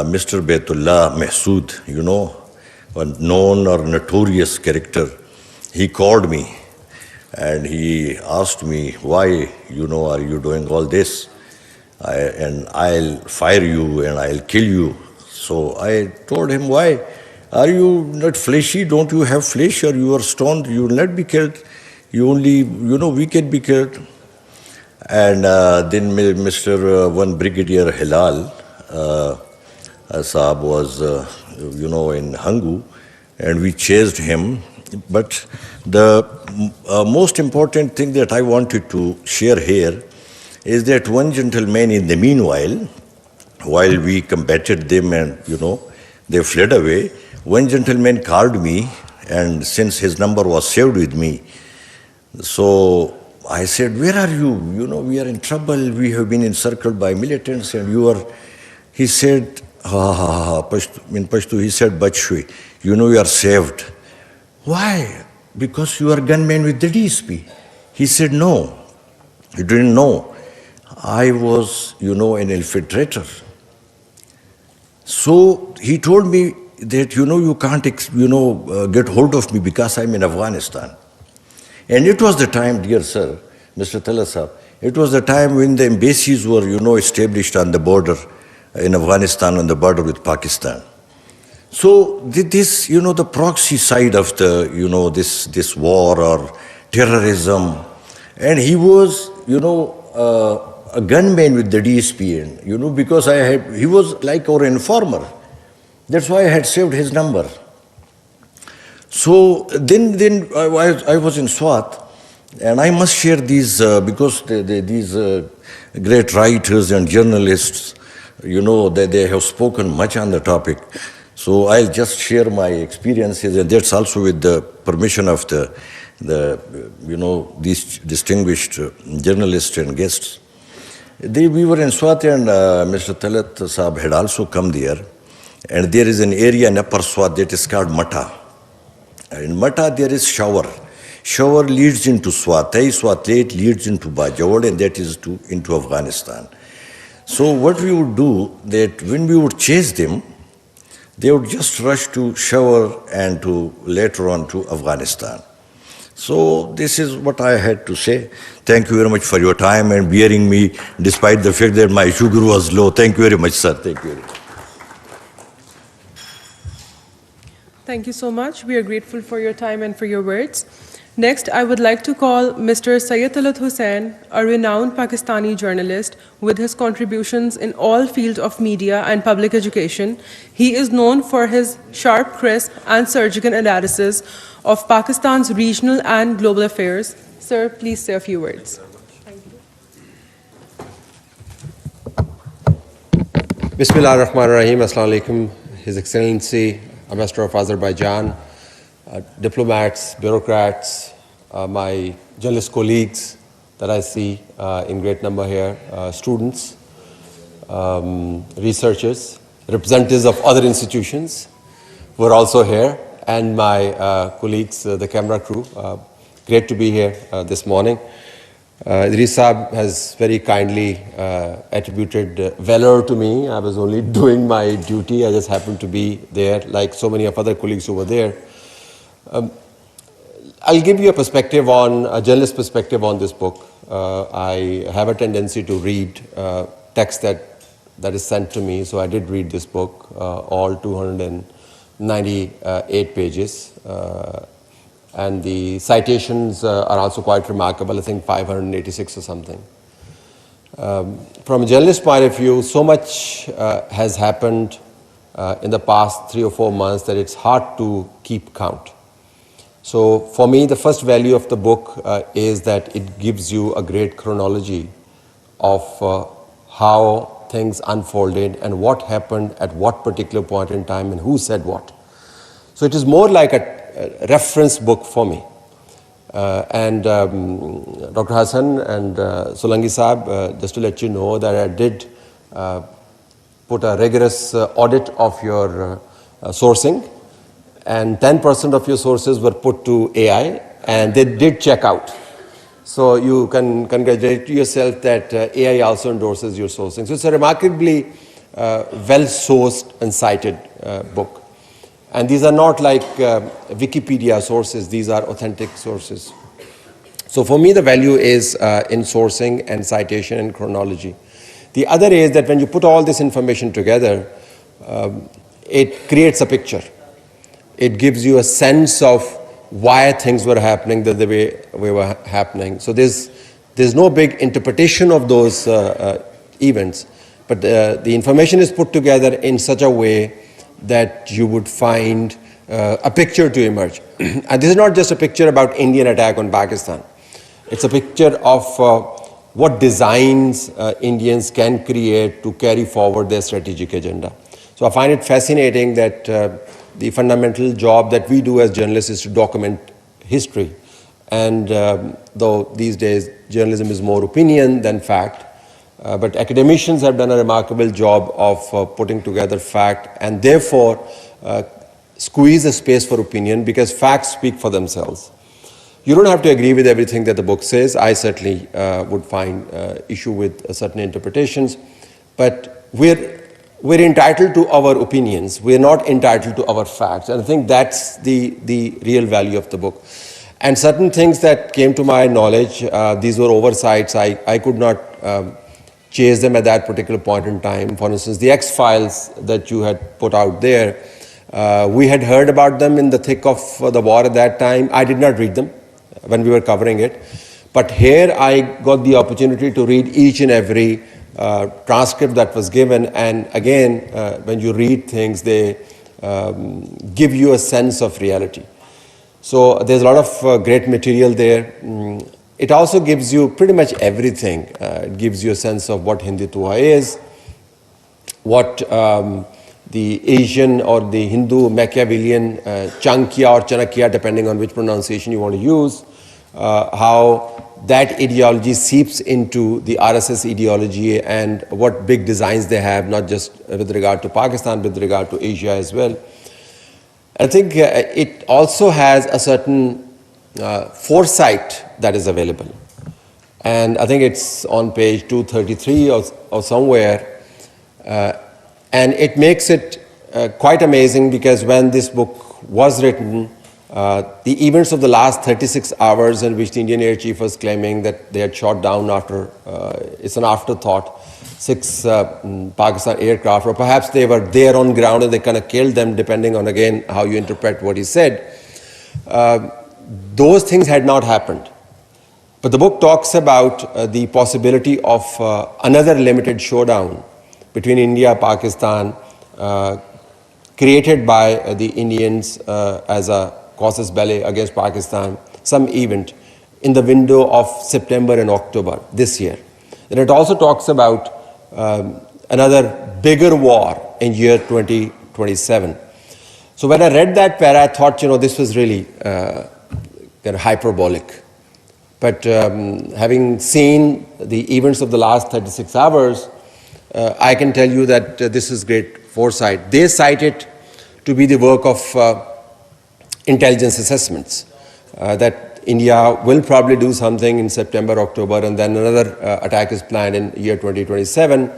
Mr. Baitullah Mahsood, a known or notorious character, he called me and he asked me, why, are you doing all this? And I'll fire you and I'll kill you. So I told him, why? Are you not fleshy? Don't you have flesh? Or you are stoned? You will not be killed. You only, we can be killed. And then Mr. One Brigadier Hilal Saab was, in Hangu, and we chased him. But the most important thing that I wanted to share here is that one gentleman, in the meanwhile, while we combated them and, they fled away, one gentleman called me, and since his number was saved with me, so I said, where are you? We are in trouble. We have been encircled by militants, and you are... He said, in Pashto, he said, Bachshwi, you are saved. Why? Because you are gunman with the DSP. He said, no, you didn't know. I was, an infiltrator. So he told me that, you can't, get hold of me because I'm in Afghanistan. And it was the time, dear sir, Mr. Talasab, it was the time when the embassies were, established on the border in Afghanistan, on the border with Pakistan. So this, the proxy side of the, this war or terrorism, and he was, a gunman with the DSP, and, because he was like our informer. That's why I had saved his number. So then I was in Swat, and I must share these, because these great writers and journalists, they have spoken much on the topic. So I'll just share my experiences, and that's also with the permission of these distinguished journalists and guests. We were in Swat, and Mr. Talat Saab had also come there, and there is an area in Upper Swat that is called Mata. In Mata, there is shower. Shower leads into Swat. Swat leads into Bajawad, and that is into Afghanistan. So what we would do, that when we would chase them, they would just rush to shower and to later on to Afghanistan. So this is what I had to say. Thank you very much for your time and bearing me, despite the fact that my sugar was low. Thank you very much, sir. Thank you very much. Thank you so much. We are grateful for your time and for your words. Next, I would like to call Mr. Syed Talat Hussain, a renowned Pakistani journalist with his contributions in all fields of media and public education. He is known for his sharp, crisp, and surgical analysis of Pakistan's regional and global affairs. Sir, please say a few words. Bismillah ar-Rahman ar-Rahim. Assalamu alaikum. His Excellency, Ambassador of Azerbaijan, diplomats, bureaucrats, my journalist colleagues that I see in great number here, students, researchers, representatives of other institutions who are also here, and my colleagues, the camera crew. Great to be here this morning. Idris Saab has very kindly attributed valor to me. I was only doing my duty. I just happened to be there, like so many of other colleagues who were there. I'll give you a perspective on, a journalist perspective on this book. I have a tendency to read text that is sent to me, so I did read this book, all 298 pages. And the citations are also quite remarkable, I think 586 or something. From a journalist point of view, so much has happened in the past 3 or 4 months that it's hard to keep count. So for me, the first value of the book is that it gives you a great chronology of how things unfolded and what happened at what particular point in time and who said what. So it is more like a reference book for me. Dr. Hassan and Solanki Saab, just to let you know that I did put a rigorous audit of your sourcing, and 10% of your sources were put to AI, and they did check out. So you can congratulate yourself that AI also endorses your sourcing. So it's a remarkably well-sourced and cited book. And these are not like Wikipedia sources, these are authentic sources. So for me, the value is in sourcing and citation and chronology. The other is that when you put all this information together, it creates a picture. It gives you a sense of why things were happening the way they were happening. So there's no big interpretation of those events, but the information is put together in such a way that you would find a picture to emerge. And this is not just a picture about Indian attack on Pakistan. It's a picture of what designs Indians can create to carry forward their strategic agenda. So I find it fascinating that the fundamental job that we do as journalists is to document history. And though these days journalism is more opinion than fact, but academicians have done a remarkable job of putting together fact and therefore squeeze a space for opinion, because facts speak for themselves. You don't have to agree with everything that the book says. I certainly would find issue with certain interpretations, but we're entitled to our opinions. We're not entitled to our facts. And I think that's the real value of the book. And certain things that came to my knowledge, these were oversights. I could not chase them at that particular point in time. For instance, the X-Files that you had put out there, we had heard about them in the thick of the war at that time. I did not read them when we were covering it. But here I got the opportunity to read each and every transcript that was given. And again, when you read things, they give you a sense of reality. So there's a lot of great material there. It also gives you pretty much everything. It gives you a sense of what Hindutva is, what the Asian or the Hindu Machiavellian Chanakya or Chanakya, depending on which pronunciation you want to use, how that ideology seeps into the RSS ideology and what big designs they have, not just with regard to Pakistan, but with regard to Asia as well. I think it also has a certain foresight that is available. And I think it's on page 233 or somewhere. And it makes it quite amazing, because when this book was written, the events of the last 36 hours in which the Indian Air Chief was claiming that they had shot down after, it's an afterthought, 6 Pakistan aircraft, or perhaps they were there on ground and they kind of killed them, depending on, again, how you interpret what he said. Those things had not happened. But the book talks about the possibility of another limited showdown between India and Pakistan, created by the Indians as a casus belli against Pakistan, some event in the window of September and October this year. And it also talks about another bigger war in year 2027. So when I read that para, I thought, this was really kind of hyperbolic. But having seen the events of the last 36 hours, I can tell you that this is great foresight. They cite it to be the work of intelligence assessments, that India will probably do something in September, October, and then another attack is planned in year 2027.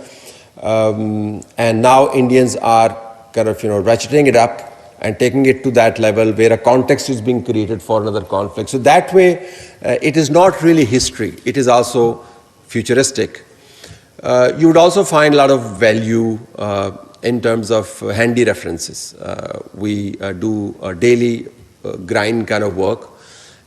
And now Indians are kind of, ratcheting it up and taking it to that level where a context is being created for another conflict. So that way, it is not really history. It is also futuristic. You would also find a lot of value in terms of handy references. We do a daily grind kind of work,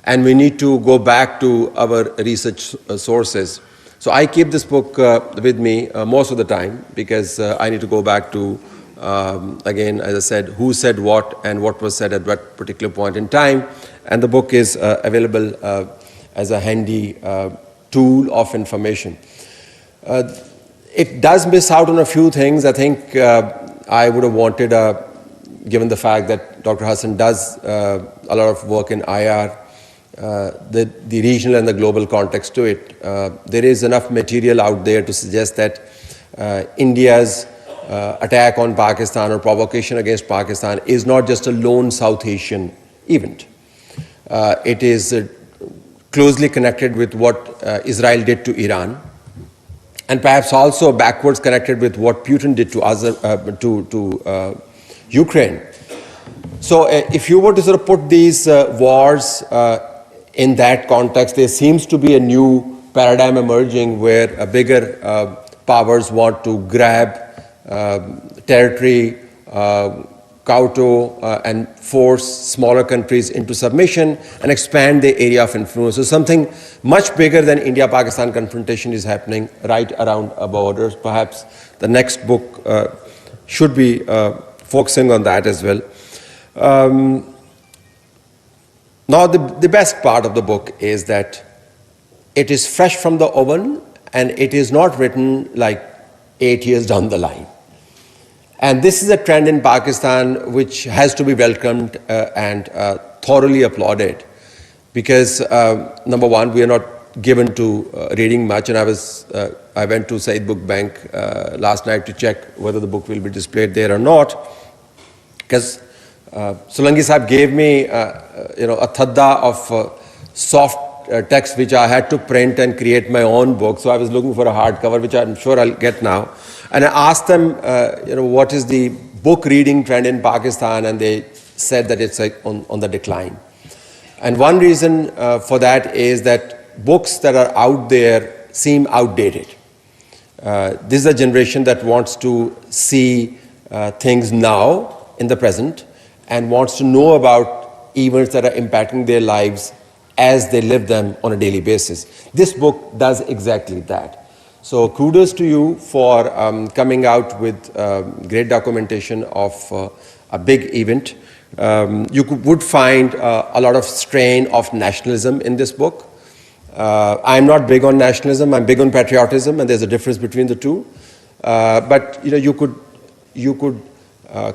and we need to go back to our research sources. So I keep this book with me most of the time because I need to go back to, again, as I said, who said what and what was said at what particular point in time. And the book is available as a handy tool of information. It does miss out on a few things. I think I would have wanted, given the fact that Dr. Hassan does a lot of work in IR, the regional and the global context to it. There is enough material out there to suggest that India's attack on Pakistan or provocation against Pakistan is not just a lone South Asian event. It is closely connected with what Israel did to Iran, and perhaps also backwards connected with what Putin did to Ukraine. So if you were to sort of put these wars in that context, there seems to be a new paradigm emerging where bigger powers want to grab territory, kowtow, and force smaller countries into submission and expand their area of influence. So something much bigger than India-Pakistan confrontation is happening right around our borders. Perhaps the next book should be focusing on that as well. Now, the best part of the book is that it is fresh from the oven and it is not written like 8 years down the line. And this is a trend in Pakistan which has to be welcomed and thoroughly applauded because, number one, we are not given to reading much. And I went to Said Book Bank last night to check whether the book will be displayed there or not. Because Solanki Sahib gave me, a thadda of soft text which I had to print and create my own book. So I was looking for a hardcover, which I'm sure I'll get now. And I asked them, what is the book reading trend in Pakistan? And they said that it's like on the decline. And one reason for that is that books that are out there seem outdated. This is a generation that wants to see things now in the present and wants to know about events that are impacting their lives as they live them on a daily basis. This book does exactly that. So kudos to you for coming out with great documentation of a big event. You would find a lot of strain of nationalism in this book. I'm not big on nationalism, I'm big on patriotism, and there's a difference between the two. But you could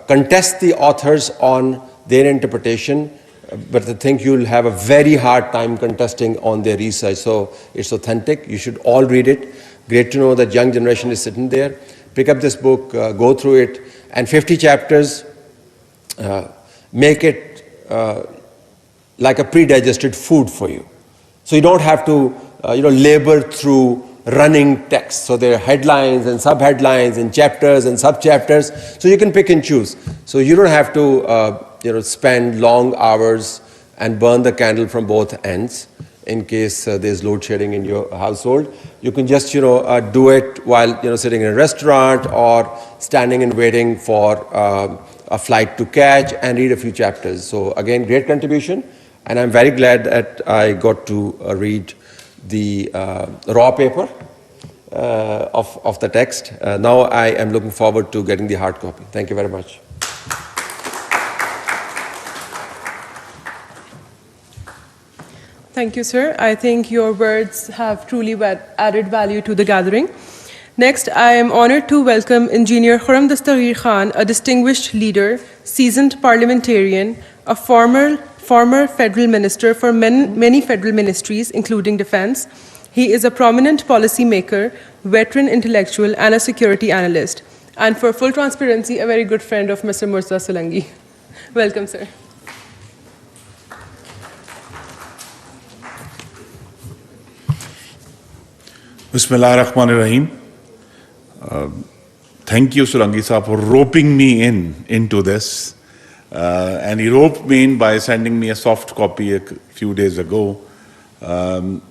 contest the authors on their interpretation, but I think you'll have a very hard time contesting on their research. So it's authentic, you should all read it. Great to know that young generation is sitting there. Pick up this book, go through it, and 50 chapters, make it like a pre-digested food for you. So you don't have to labor through running text. So there are headlines and sub-headlines and chapters and sub-chapters. So you can pick and choose. So you don't have to spend long hours and burn the candle from both ends in case there's load shedding in your household. You can just do it while sitting in a restaurant or standing and waiting for a flight to catch and read a few chapters. So again, great contribution, and I'm very glad that I got to read the raw paper of the text. Now I am looking forward to getting the hard copy. Thank you very much. Thank you, sir. I think your words have truly added value to the gathering. Next, I am honored to welcome Engineer Khurram Dastagir Khan, a distinguished leader, seasoned parliamentarian, a former federal minister for many federal ministries, including defense. He is a prominent policy maker, veteran intellectual, and a security analyst. And for full transparency, a very good friend of Mr. Murtaza Solanki. Welcome, sir. Bismillahirrahmanirrahim. Thank you, Solanki Saab, for roping me into this. And he roped me in by sending me a soft copy a few days ago. I'm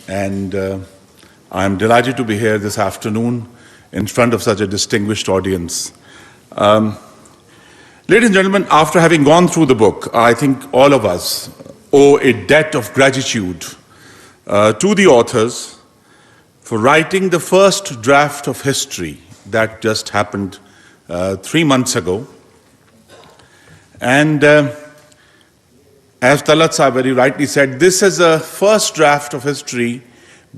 delighted to be here this afternoon in front of such a distinguished audience. Ladies and gentlemen, after having gone through the book, I think all of us owe a debt of gratitude to the authors for writing the first draft of history that just happened 3 months ago. And as Talat Sahib very rightly said, this is a first draft of history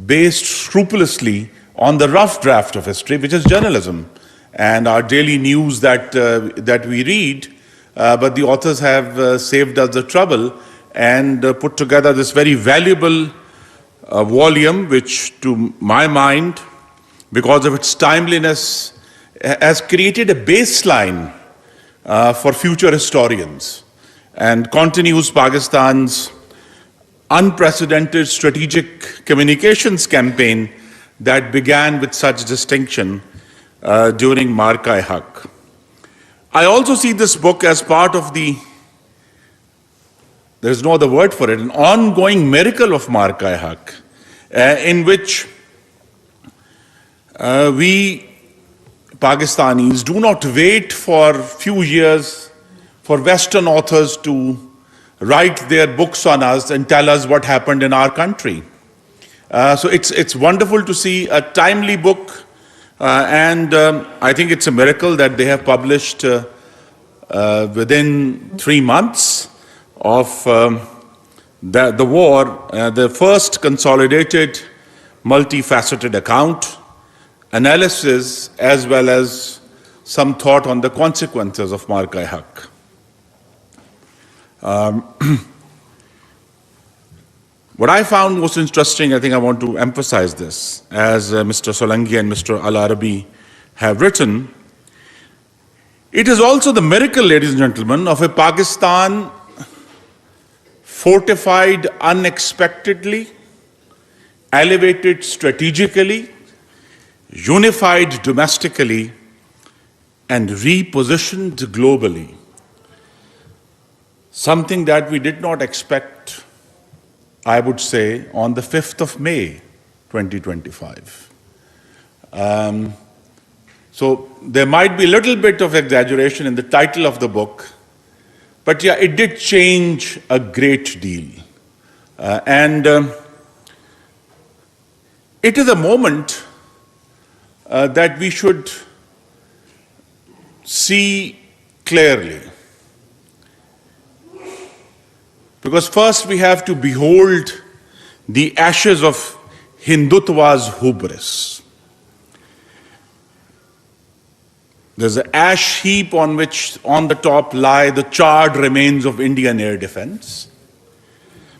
based scrupulously on the rough draft of history, which is journalism and our daily news that we read. But the authors have saved us the trouble and put together this very valuable volume, which to my mind, because of its timeliness, has created a baseline for future historians and continues Pakistan's unprecedented strategic communications campaign that began with such distinction during Nawa-i-Waqt. I also see this book as part of there's no other word for it, an ongoing miracle of Nawa-i-Waqt, in which we Pakistanis do not wait for few years for Western authors to write their books on us and tell us what happened in our country. So it's wonderful to see a timely book, and I think it's a miracle that they have published within 3 months of the war, the first consolidated, multifaceted account, analysis, as well as some thought on the consequences of Nawa-i-Waqt. What I found most interesting, I think I want to emphasize this, as Mr. Solanki and Mr. Al-Arabi have written, it is also the miracle, ladies and gentlemen, of a Pakistan fortified unexpectedly, elevated strategically, unified domestically, and repositioned globally. Something that we did not expect, I would say, on the 5th of May, 2025. So there might be a little bit of exaggeration in the title of the book, but yeah, it did change a great deal. It is a moment that we should see clearly. Because first we have to behold the ashes of Hindutva's hubris. There's an ash heap on which on the top lie the charred remains of Indian air defense.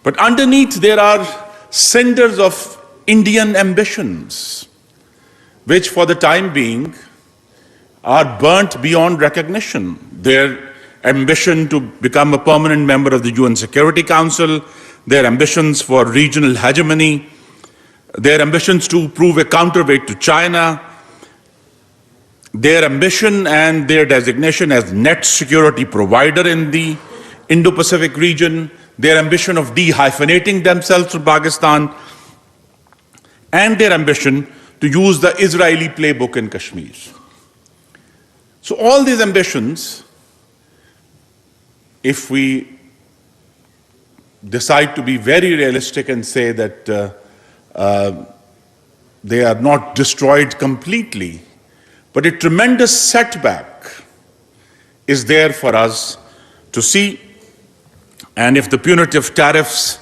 But underneath there are cinders of Indian ambitions, which for the time being are burnt beyond recognition. Their ambition to become a permanent member of the UN Security Council, their ambitions for regional hegemony, their ambitions to prove a counterweight to China, their ambition and their designation as net security provider in the Indo-Pacific region, their ambition of dehyphenating themselves from Pakistan, and their ambition to use the Israeli playbook in Kashmir. So all these ambitions, if we decide to be very realistic and say that they are not destroyed completely, but a tremendous setback is there for us to see. And if the punitive tariffs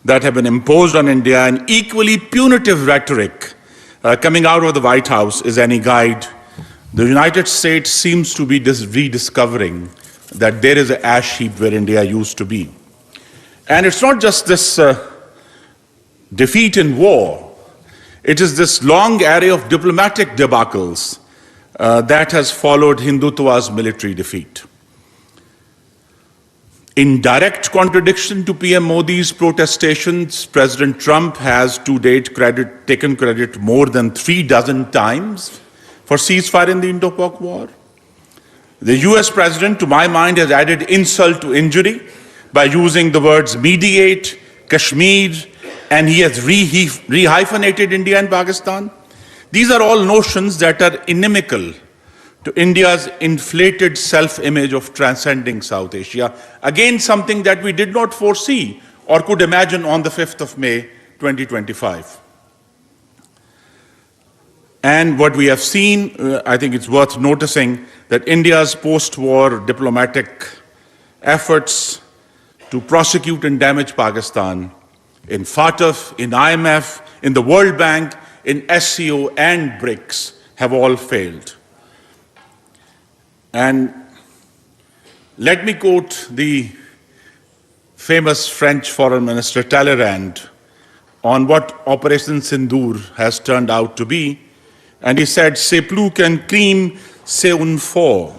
that have been imposed on India and equally punitive rhetoric coming out of the White House is any guide, the United States seems to be rediscovering that there is an ash heap where India used to be. And it's not just this defeat in war, it is this long array of diplomatic debacles that has followed Hindutva's military defeat. In direct contradiction to PM Modi's protestations, President Trump has to date taken credit more than 36 times for ceasefire in the Indo-Pak war. The US President, to my mind, has added insult to injury by using the words mediate, Kashmir, and he has re-hyphenated India and Pakistan. These are all notions that are inimical to India's inflated self-image of transcending South Asia. Again, something that we did not foresee or could imagine on the 5th of May, 2025. And what we have seen, I think it's worth noticing that India's post-war diplomatic efforts to prosecute and damage Pakistan in FATF, in IMF, in the World Bank, in SCO and BRICS have all failed. And let me quote the famous French Foreign Minister Talleyrand on what Operation Sindoor has turned out to be. And he said, "C'est plus qu'un crime, c'est un faux."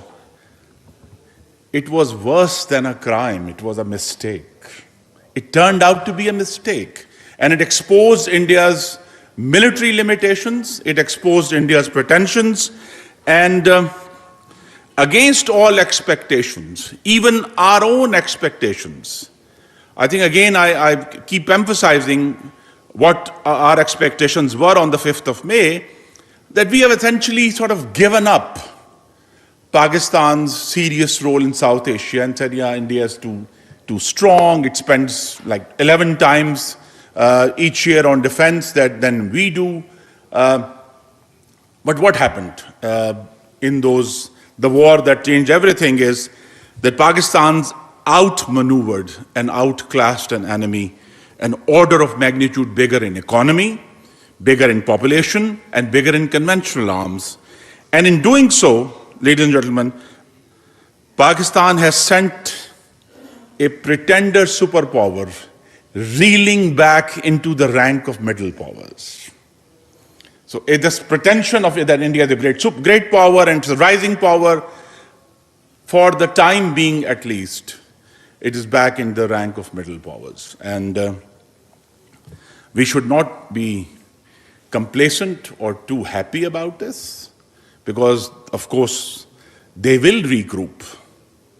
It was worse than a crime, it was a mistake. It turned out to be a mistake. And it exposed India's military limitations, it exposed India's pretensions, and against all expectations, even our own expectations. I think again, I keep emphasizing what our expectations were on the 5th of May, that we have essentially sort of given up Pakistan's serious role in South Asia and said, yeah, India is too strong, it spends like 11 times each year on defense than we do. But what happened in the war that changed everything is that Pakistan's outmaneuvered and outclassed an enemy an order of magnitude bigger in economy, bigger in population, and bigger in conventional arms. And in doing so, ladies and gentlemen, Pakistan has sent a pretender superpower reeling back into the rank of middle powers. So this pretension of that India is a great power and it's a rising power, for the time being at least, it is back in the rank of middle powers. And we should not be complacent or too happy about this, because of course they will regroup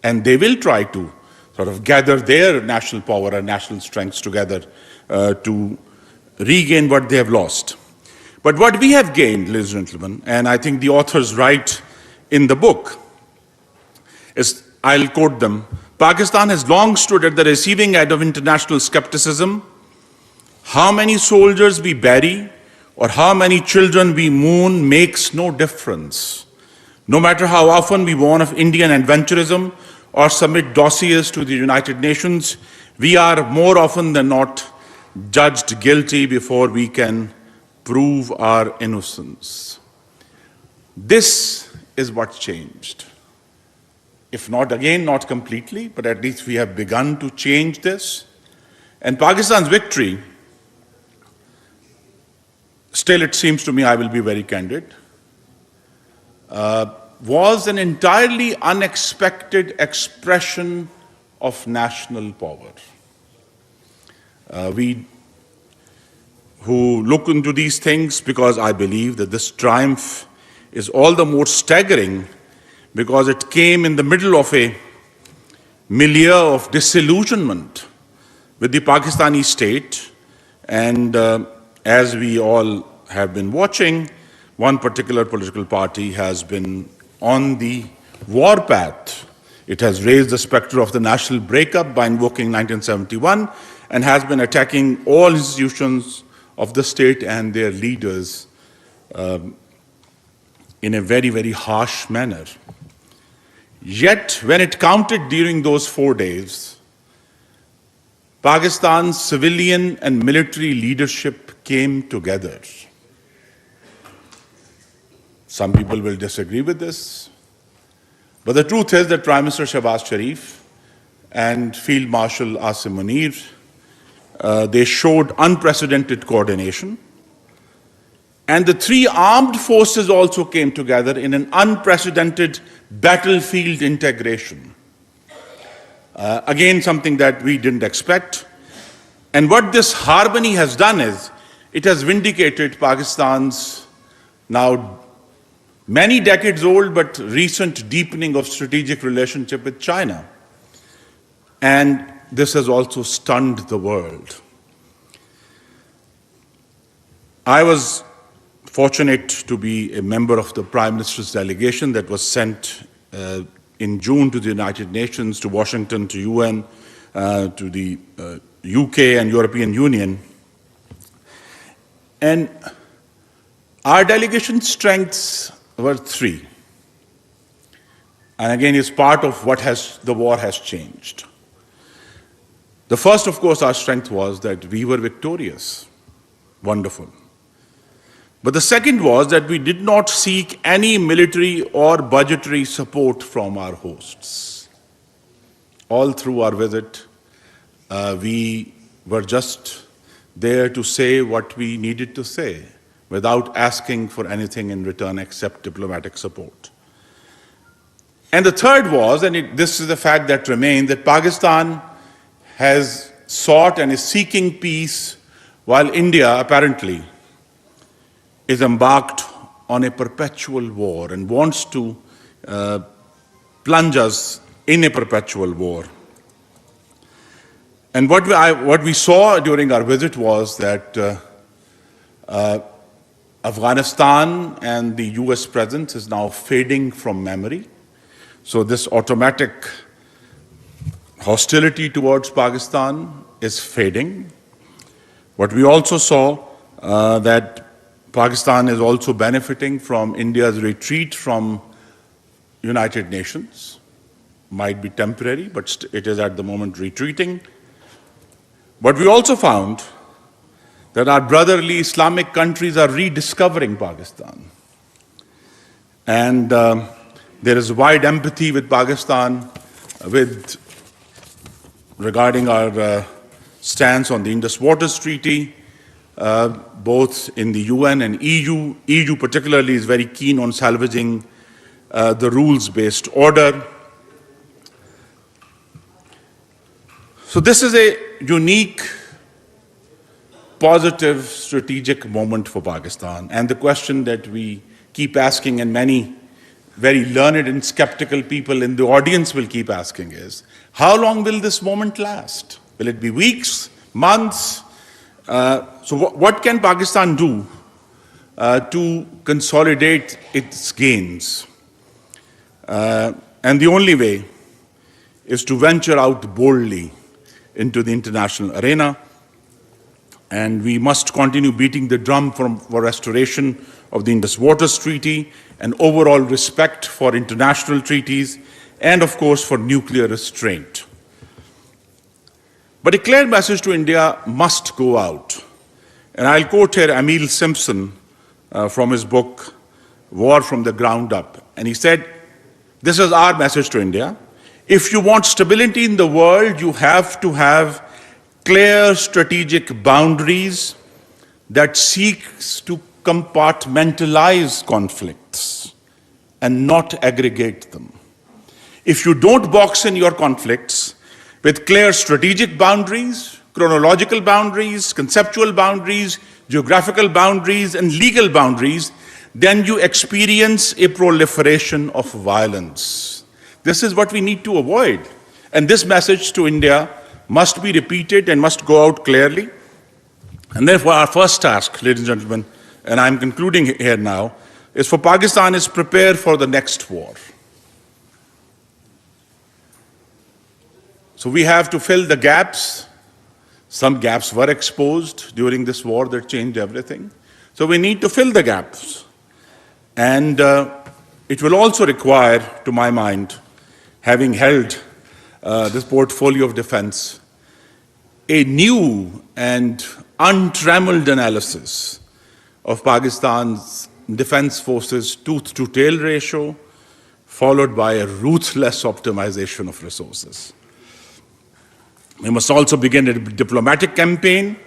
and they will try to sort of gather their national power and national strengths together to regain what they have lost. But what we have gained, ladies and gentlemen, and I think the authors write in the book, is, I'll quote them, Pakistan has long stood at the receiving end of international skepticism. How many soldiers we bury or how many children we mourn makes no difference. No matter how often we warn of Indian adventurism or submit dossiers to the United Nations, we are more often than not judged guilty before we can prove our innocence. This is what changed. If not, again, not completely, but at least we have begun to change this. And Pakistan's victory, still it seems to me, I will be very candid, was an entirely unexpected expression of national power. We who look into these things, because I believe that this triumph is all the more staggering because it came in the middle of a milieu of disillusionment with the Pakistani state. And as we all have been watching, one particular political party has been on the warpath. It has raised the specter of the national breakup by invoking 1971 and has been attacking all institutions of the state and their leaders in a very, very harsh manner. Yet, when it counted during those 4 days, Pakistan's civilian and military leadership came together. Some people will disagree with this, but the truth is that Prime Minister Shehbaz Sharif and Field Marshal Asim Munir, they showed unprecedented coordination. And the three armed forces also came together in an unprecedented battlefield integration. Again, something that we didn't expect. And what this harmony has done is, it has vindicated Pakistan's now many decades old but recent deepening of strategic relationship with China. And this has also stunned the world. I was fortunate to be a member of the Prime Minister's delegation that was sent in June to the United Nations, to Washington, to UN, to the UK and European Union. And our delegation strengths were three. And again, it's part of what the war has changed. The first, of course, our strength was that we were victorious. Wonderful. But the second was that we did not seek any military or budgetary support from our hosts. All through our visit, we were just there to say what we needed to say without asking for anything in return except diplomatic support. And the third was, and this is the fact that remains, that Pakistan has sought and is seeking peace while India apparently is embarked on a perpetual war and wants to plunge us in a perpetual war. And what we saw during our visit was that Afghanistan and the US presence is now fading from memory. So this automatic hostility towards Pakistan is fading. What we also saw that Pakistan is also benefiting from India's retreat from United Nations. Might be temporary, but it is at the moment retreating. But we also found that our brotherly Islamic countries are rediscovering Pakistan. And there is wide empathy with Pakistan regarding our stance on the Indus Waters Treaty, both in the UN and EU. EU particularly is very keen on salvaging the rules-based order. So this is a unique, positive, strategic moment for Pakistan. And the question that we keep asking, and many very learned and skeptical people in the audience will keep asking, is, how long will this moment last? Will it be weeks, months? So what can Pakistan do to consolidate its gains? And the only way is to venture out boldly into the international arena. And we must continue beating the drum for restoration of the Indus Waters Treaty and overall respect for international treaties, and of course for nuclear restraint. But a clear message to India must go out. And I'll quote here Emil Simpson from his book, War from the Ground Up. And he said, this is our message to India. If you want stability in the world, you have to have clear strategic boundaries that seeks to compartmentalize conflicts and not aggregate them. If you don't box in your conflicts with clear strategic boundaries, chronological boundaries, conceptual boundaries, geographical boundaries, and legal boundaries, then you experience a proliferation of violence. This is what we need to avoid. And this message to India must be repeated and must go out clearly. And therefore, our first task, ladies and gentlemen, and I'm concluding here now, is for Pakistan is prepare for the next war. So we have to fill the gaps. Some gaps were exposed during this war that changed everything. So we need to fill the gaps. And it will also require, to my mind, having held this portfolio of defense, a new and untrammeled analysis of Pakistan's defense forces' tooth-to-tail ratio, followed by a ruthless optimization of resources. We must also begin a diplomatic campaign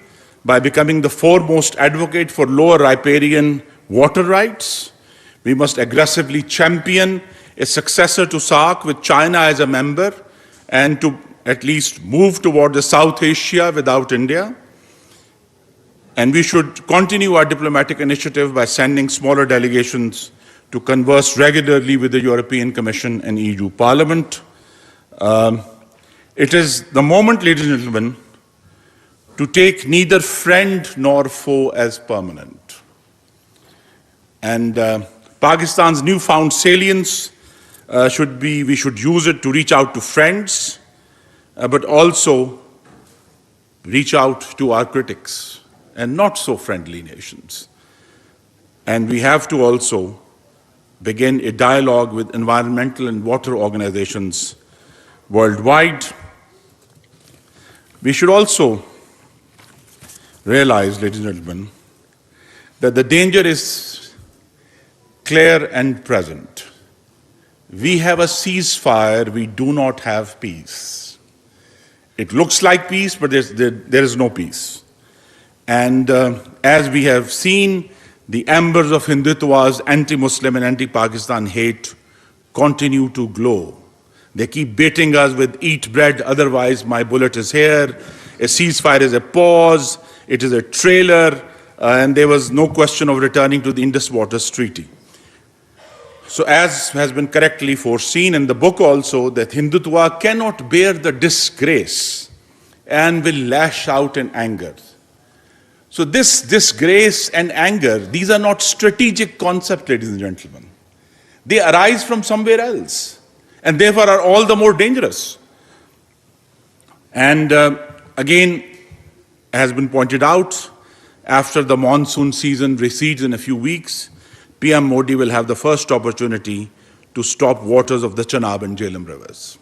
by becoming the foremost advocate for lower riparian water rights. We must aggressively champion a successor to SAARC with China as a member, and to at least move toward the South Asia without India. And we should continue our diplomatic initiative by sending smaller delegations to converse regularly with the European Commission and EU Parliament. It is the moment, ladies and gentlemen, to take neither friend nor foe as permanent. And Pakistan's newfound salience we should use it to reach out to friends, but also reach out to our critics and not so friendly nations. And we have to also begin a dialogue with environmental and water organizations worldwide. We should also realize, ladies and gentlemen, that the danger is clear and present. We have a ceasefire, we do not have peace. It looks like peace, but there is no peace. And as we have seen, the embers of Hindutva's anti-Muslim and anti-Pakistan hate continue to glow. They keep baiting us with eat bread, otherwise my bullet is here. A ceasefire is a pause, it is a trailer, and there was no question of returning to the Indus Waters Treaty. So as has been correctly foreseen in the book also, that Hindutva cannot bear the disgrace and will lash out in anger. So this disgrace and anger, these are not strategic concepts, ladies and gentlemen. They arise from somewhere else, and therefore are all the more dangerous. And again, has been pointed out, after the monsoon season recedes in a few weeks, PM Modi will have the first opportunity to stop waters of the Chenab and Jhelum rivers.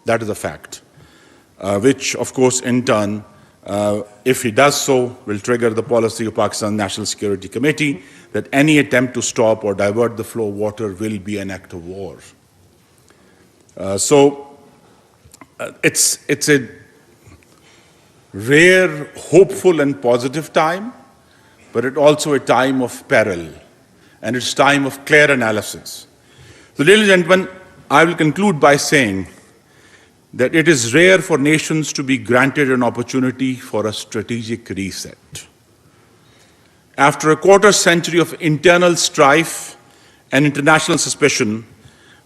That is a fact, which of course in turn, if he does so, will trigger the policy of Pakistan National Security Committee that any attempt to stop or divert the flow of water will be an act of war. It's a rare, hopeful and positive time, but it's also a time of peril, and it's time of clear analysis. So, ladies and gentlemen, I will conclude by saying that it is rare for nations to be granted an opportunity for a strategic reset. After a quarter century of internal strife and international suspicion,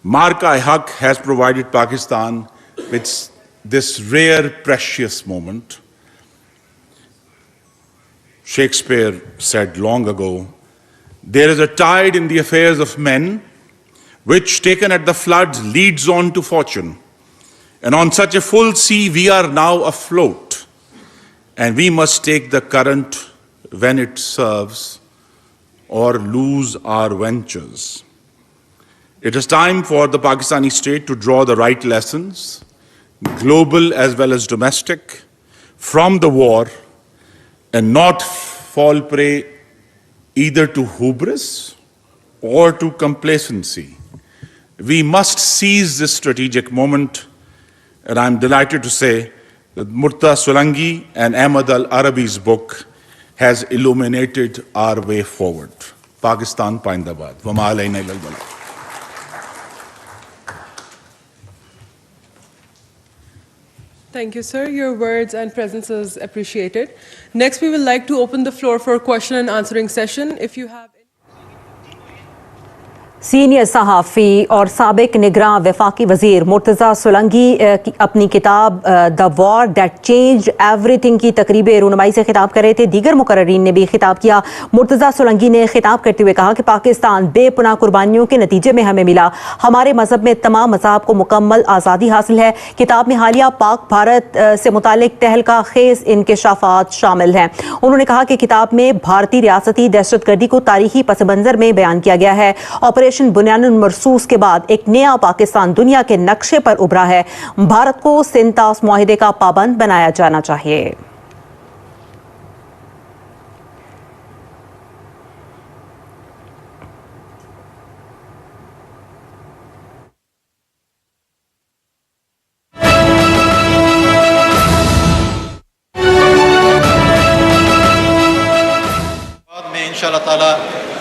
Nawa-i-Waqt has provided Pakistan with this rare, precious moment. Shakespeare said long ago, "There is a tide in the affairs of men, which taken at the floods leads on to fortune. And on such a full sea we are now afloat, and we must take the current when it serves, or lose our ventures." It is time for the Pakistani state to draw the right lessons, global as well as domestic, from the war, and not fall prey either to hubris or to complacency. We must seize this strategic moment, and I'm delighted to say that Murtaza Solanki and Ahmad Al-Arabi's book has illuminated our way forward. Pakistan Paindabad. Wama alayna illa al-balagh. Thank you, sir. Your words and presence is appreciated. Next, we would like to open the floor for a question and answering session. If you have senior सहाफ़ी और साबिक निगरान वफाकी वज़ीर मुर्तज़ा सोलंकी अपनी किताब the war that changed everything की तकरीब रूनमाई से खिताब कर रहे थे। दीगर मुकर्ररीन ने भी खिताब किया। मुर्तज़ा सोलंकी ने खिताब करते हुए कहा कि पाकिस्तान बेपनाह कुर्बानियों के नतीजे में हमें मिला। हमारे मज़हब में तमाम मज़ाहब को मुकम्मल आज़ादी हासिल है। किताब में हालिया पाक भारत से मुतालिक तहलका खेज़ इंकशाफात शामिल हैं। उन्होंने कहा कि किताब में भारतीय रियासती दहशतगर्दी को तारीखी पस मंज़र में बयान किया गया है। ऑपरेशन बुनियानुल मरसूस के बाद एक नया पाकिस्तान दुनिया के नक्शे पर उभरा है। भारत को सिंतास मुआहिदे का पाबंद बनाया जाना चाहिए। इंशाअल्लाह ताला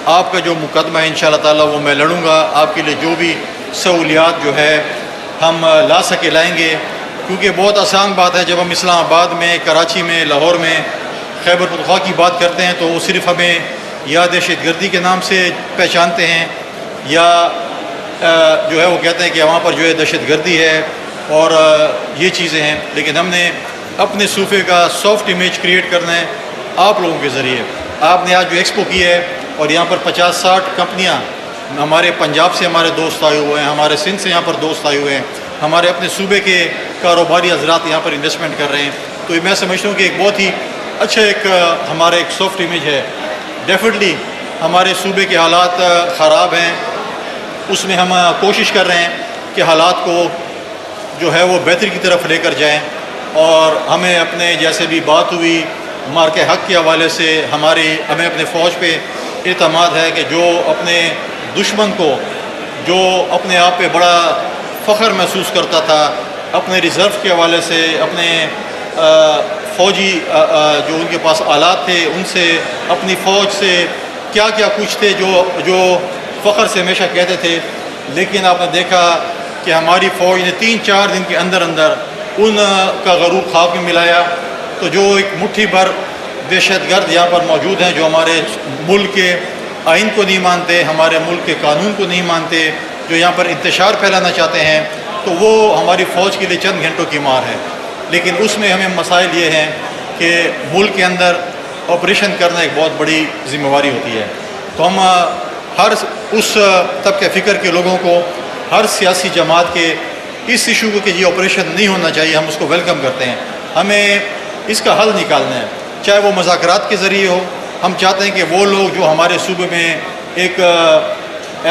आपका जो मुकदमा है इंशाअल्लाह ताला वो मैं लड़ूंगा। आपके लिए जो भी सहूलियात जो है हम ला सके लाएंगे। کیونکہ بہت آسان بات ہے جب ہم اسلام آباد میں، کراچی میں، لاہور میں، خیبر پختونخوا کی بات کرتے ہیں تو وہ صرف ہمیں یا دہشت گردی کے نام سے پہچانتے ہیں یا جو ہے وہ کہتے ہیں کہ وہاں پر جو ہے دہشت گردی ہے اور یہ چیزیں ہیں. لیکن ہم نے اپنے صوبے کا سافٹ امیج کریٹ کرنا ہے آپ لوگوں کے ذریعے. آپ نے آج جو ایکسپو کی ہے اور یہاں پر 50-60 کمپنیاں، ہمارے پنجاب سے ہمارے دوست آئے ہوئے ہیں، ہمارے سندھ سے یہاں پر دوست آئے ہوئے ہیں، ہمارے اپنے صوبے کے کاروباری حضرات یہاں پر انویسٹمنٹ کر رہے ہیں. تو میں سمجھتا ہوں کہ ایک بہت ہی اچھا ہمارا ایک سافٹ امیج ہے. ڈیفینیٹلی ہمارے صوبے کے حالات خراب ہیں، اس میں ہم کوشش کر رہے ہیں کہ حالات کو جو ہے وہ بہتری کی طرف لے کر جائیں. اور ہمیں اپنے جیسے بھی بات ہوئی مارکے حق کے حوالے سے ہمیں اپنے فوج پہ اعتماد ہے کہ جو اپنے دشمن کو، جو اپنے آپ پہ بڑا فخر محسوس کرتا تھا اپنے ریزرو کے حوالے سے، اپنے فوجی جو ان کے پاس آلات تھے ان سے، اپنی فوج سے کیا کیا کچھ تھے جو فخر سے ہمیشہ کہتے تھے. لیکن آپ نے دیکھا کہ ہماری فوج نے 3-4 دن کے اندر ان کا غرور خاک میں ملایا. تو جو ایک مٹھی بھر دہشت گرد یہاں پر موجود ہیں جو ہمارے ملک کے آئین کو نہیں مانتے، ہمارے ملک کے قانون کو نہیں مانتے، جو یہاں پر انتشار پھیلانا چاہتے ہیں، تو وہ ہماری فوج کے لیے چند گھنٹوں کی مار ہے. لیکن اس میں ہمیں مسائل یہ ہیں کہ ملک کے اندر آپریشن کرنا ایک بہت بڑی ذمہ داری ہوتی ہے. تو ہم ہر اس طبقہ فکر کے لوگوں کو، ہر سیاسی جماعت کے اس ایشو کو کہ یہ آپریشن نہیں ہونا چاہیے، ہم اس کو ویلکم کرتے ہیں. ہمیں اس کا حل نکالنا ہے، چاہے وہ مذاکرات کے ذریعے ہو. ہم چاہتے ہیں کہ وہ لوگ جو ہمارے صوبے میں ایک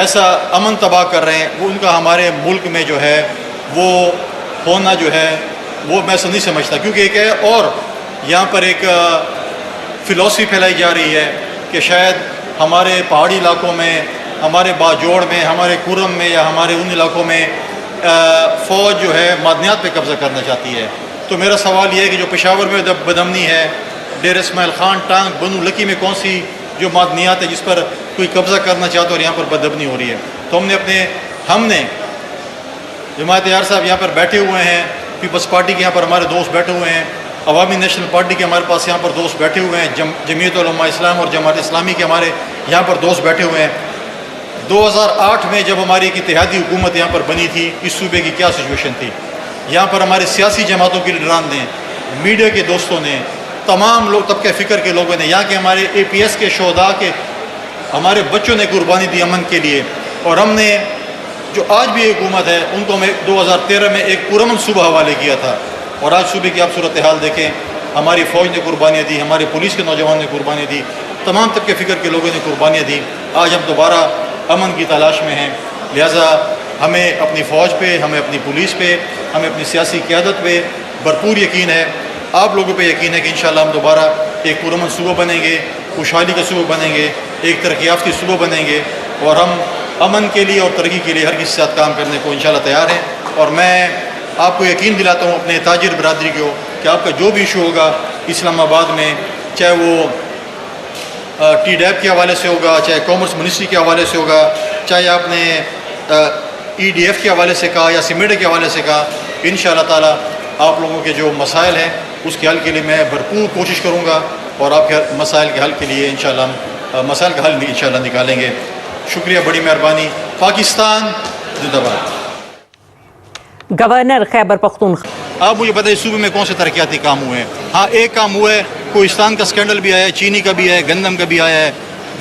ایسا امن تباہ کر رہے ہیں، وہ ان کا ہمارے ملک میں جو ہے وہ ہونا جو ہے وہ میں نہیں سمجھتا. کیونکہ ایک ہے اور یہاں پر ایک فلسفی پھیلائی جا رہی ہے کہ شاید ہمارے پہاڑی علاقوں میں، ہمارے باجوڑ میں، ہمارے کرم میں یا ہمارے ان علاقوں میں فوج جو ہے معدنیات پہ قبضہ کرنا چاہتی ہے. تو میرا سوال یہ ہے کہ جو پشاور میں بدامنی ہے، ڈیر اسماعیل خان، ٹانگ، بنو لکی میں کون سی جو معدنیات ہے جس پر کوئی قبضہ کرنا چاہتا ہے اور یہاں پر بدامنی ہو رہی ہے. تو ہم نے جماعت یار صاحب یہاں پر بیٹھے ہوئے ہیں، پیپلز پارٹی کے یہاں پر ہمارے دوست بیٹھے ہوئے ہیں، عوامی نیشنل پارٹی کے ہمارے پاس یہاں پر دوست بیٹھے ہوئے ہیں، جمعیت علماء اسلام اور جماعت اسلامی کے ہمارے یہاں پر دوست بیٹھے ہوئے ہیں. 2008 میں جب ہماری ایک اتحادی حکومت یہاں پر بنی تھی، اس صوبے کی کیا سچویشن تھی؟ یہاں پر ہمارے سیاسی جماعتوں کے لیڈران نے، میڈیا کے دوستوں نے، تمام لوگ طبقہ فکر کے لوگوں نے، یہاں کے ہمارے APS کے شہداء کے ہمارے بچوں نے قربانی دی امن کے لیے. اور ہم نے جو آج بھی حکومت ہے ان کو ہمیں 2013 میں ایک پرامن صوبہ حوالے کیا تھا. اور آج صوبے کی آپ صورتحال دیکھیں، ہماری فوج نے قربانیاں دی، ہمارے پولیس کے نوجوان نے قربانیاں دی، تمام طبقہ فکر کے لوگوں نے قربانیاں دی. آج ہم دوبارہ امن کی تلاش میں ہیں. لہٰذا ہمیں اپنی فوج پہ، ہمیں اپنی پولیس پہ، ہمیں اپنی سیاسی قیادت پہ بھرپور یقین ہے. آپ لوگوں پہ یقین ہے کہ انشاءاللہ ہم دوبارہ ایک پرامن صوبہ بنیں گے، خوشحالی کا صوبہ بنیں گے، ایک ترقی یافتہ صوبہ بنیں گے. اور ہم امن کے لیے اور ترقی کے لیے ہر کسی کے ساتھ کام کرنے کو انشاءاللہ تیار ہیں. اور میں آپ کو یقین دلاتا ہوں اپنے تاجر برادری کو کہ آپ کا جو بھی ایشو ہوگا اسلام آباد میں، چاہے وہ TDAP کے حوالے سے ہوگا، چاہے کامرس منسٹری کے حوالے سے ہوگا، چاہے آپ نے EDF کے حوالے سے کہا یا سیمیڈا کے حوالے سے کہا، انشاءاللہ تعالی آپ لوگوں کے جو مسائل ہیں اس کے حل کے لیے میں بھرپور کوشش کروں گا. اور آپ کے مسائل کے حل کے لیے انشاءاللہ ہم مسائل کا حل انشاءاللہ نکالیں گے. شکریہ، بڑی مہربانی. پاکستان زندہ باد. گورنر خیبر پختونخوا. آپ مجھے بتائیے صوبے میں کون سے ترقیاتی کام ہوئے ہیں؟ ہاں ایک کام ہوا ہے، کوہستان کا اسکینڈل بھی آیا ہے، چینی کا بھی ہے، گندم کا بھی آیا ہے.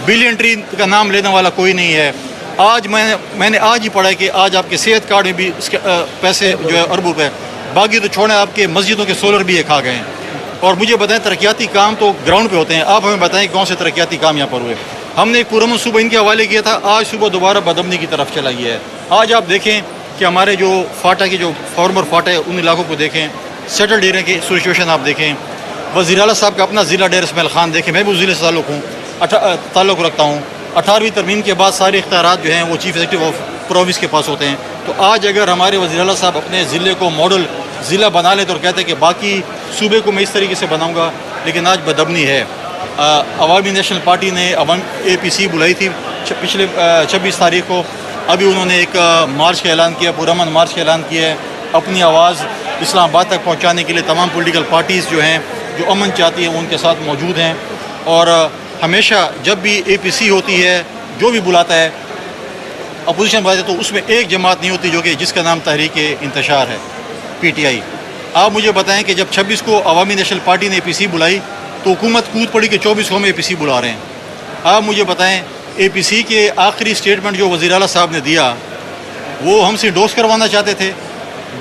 بلین ٹری کا نام لینے والا کوئی نہیں ہے. آج میں نے آج ہی پڑھا ہے کہ آج آپ کے صحت کارڈ میں بھی پیسے جو ہے اربوں روپے، باقی تو چھوڑیں آپ کے مسجدوں کے سولر بھی کھا گئے ہیں. اور مجھے بتائیں ترقیاتی کام تو گراؤنڈ پہ ہوتے ہیں، آپ ہمیں بتائیں کون سے ترقیاتی کام یہاں پر ہوئے. ہم نے ایک پرامن صوبہ ان کے حوالے کیا تھا، آج صبح دوبارہ بدامنی کی طرف چلا گیا ہے. آج آپ دیکھیں کہ ہمارے جو فاٹا کی جو فارمر فاٹا ہے ان علاقوں کو دیکھیں، سیٹل ڈیرے کی سچویشن آپ دیکھیں. وزیر اعلیٰ صاحب کا اپنا ضلع ڈیر اسماعیل خان دیکھیں، میں بھی اس ضلع سے تعلق رکھتا ہوں. 18ویں ترمیم کے بعد سارے اختیارات جو ہیں وہ چیف ایگزیکٹو آف پروونس کے پاس ہوتے ہیں. تو آج اگر ہمارے وزیر اعلیٰ صاحب اپنے ضلع کو ماڈل ضلع بنا لیں تو کہتے ہیں کہ باقی صوبے کو میں اس طریقے سے بناؤں گا. لیکن آج بدامنی ہے. عوامی نیشنل پارٹی نے APC بلائی تھی پچھلے 26 تاریخ کو. ابھی انہوں نے ایک مارچ کا اعلان کیا، پرامن مارچ کا اعلان کیا ہے. اپنی آواز اسلام آباد تک پہنچانے کے لیے تمام پولیٹیکل پارٹیز جو ہیں جو امن چاہتی ہیں ان کے ساتھ موجود ہیں. اور ہمیشہ جب بھی اے پی سی ہوتی ہے جو بھی بلاتا ہے اپوزیشن بلاتے تو اس میں ایک جماعت نہیں ہوتی جو کہ جس کا نام تحریک انتشار ہے, پی ٹی آئی. آپ مجھے بتائیں کہ جب 26 کو عوامی نیشنل پارٹی نے اے پی سی بلائی تو حکومت کود پڑی کہ 24 کو ہم اے پی سی بلا رہے ہیں. آپ مجھے بتائیں اے پی سی کے آخری اسٹیٹمنٹ جو وزیر اعلیٰ صاحب نے دیا وہ ہم سے ڈوز کروانا چاہتے تھے,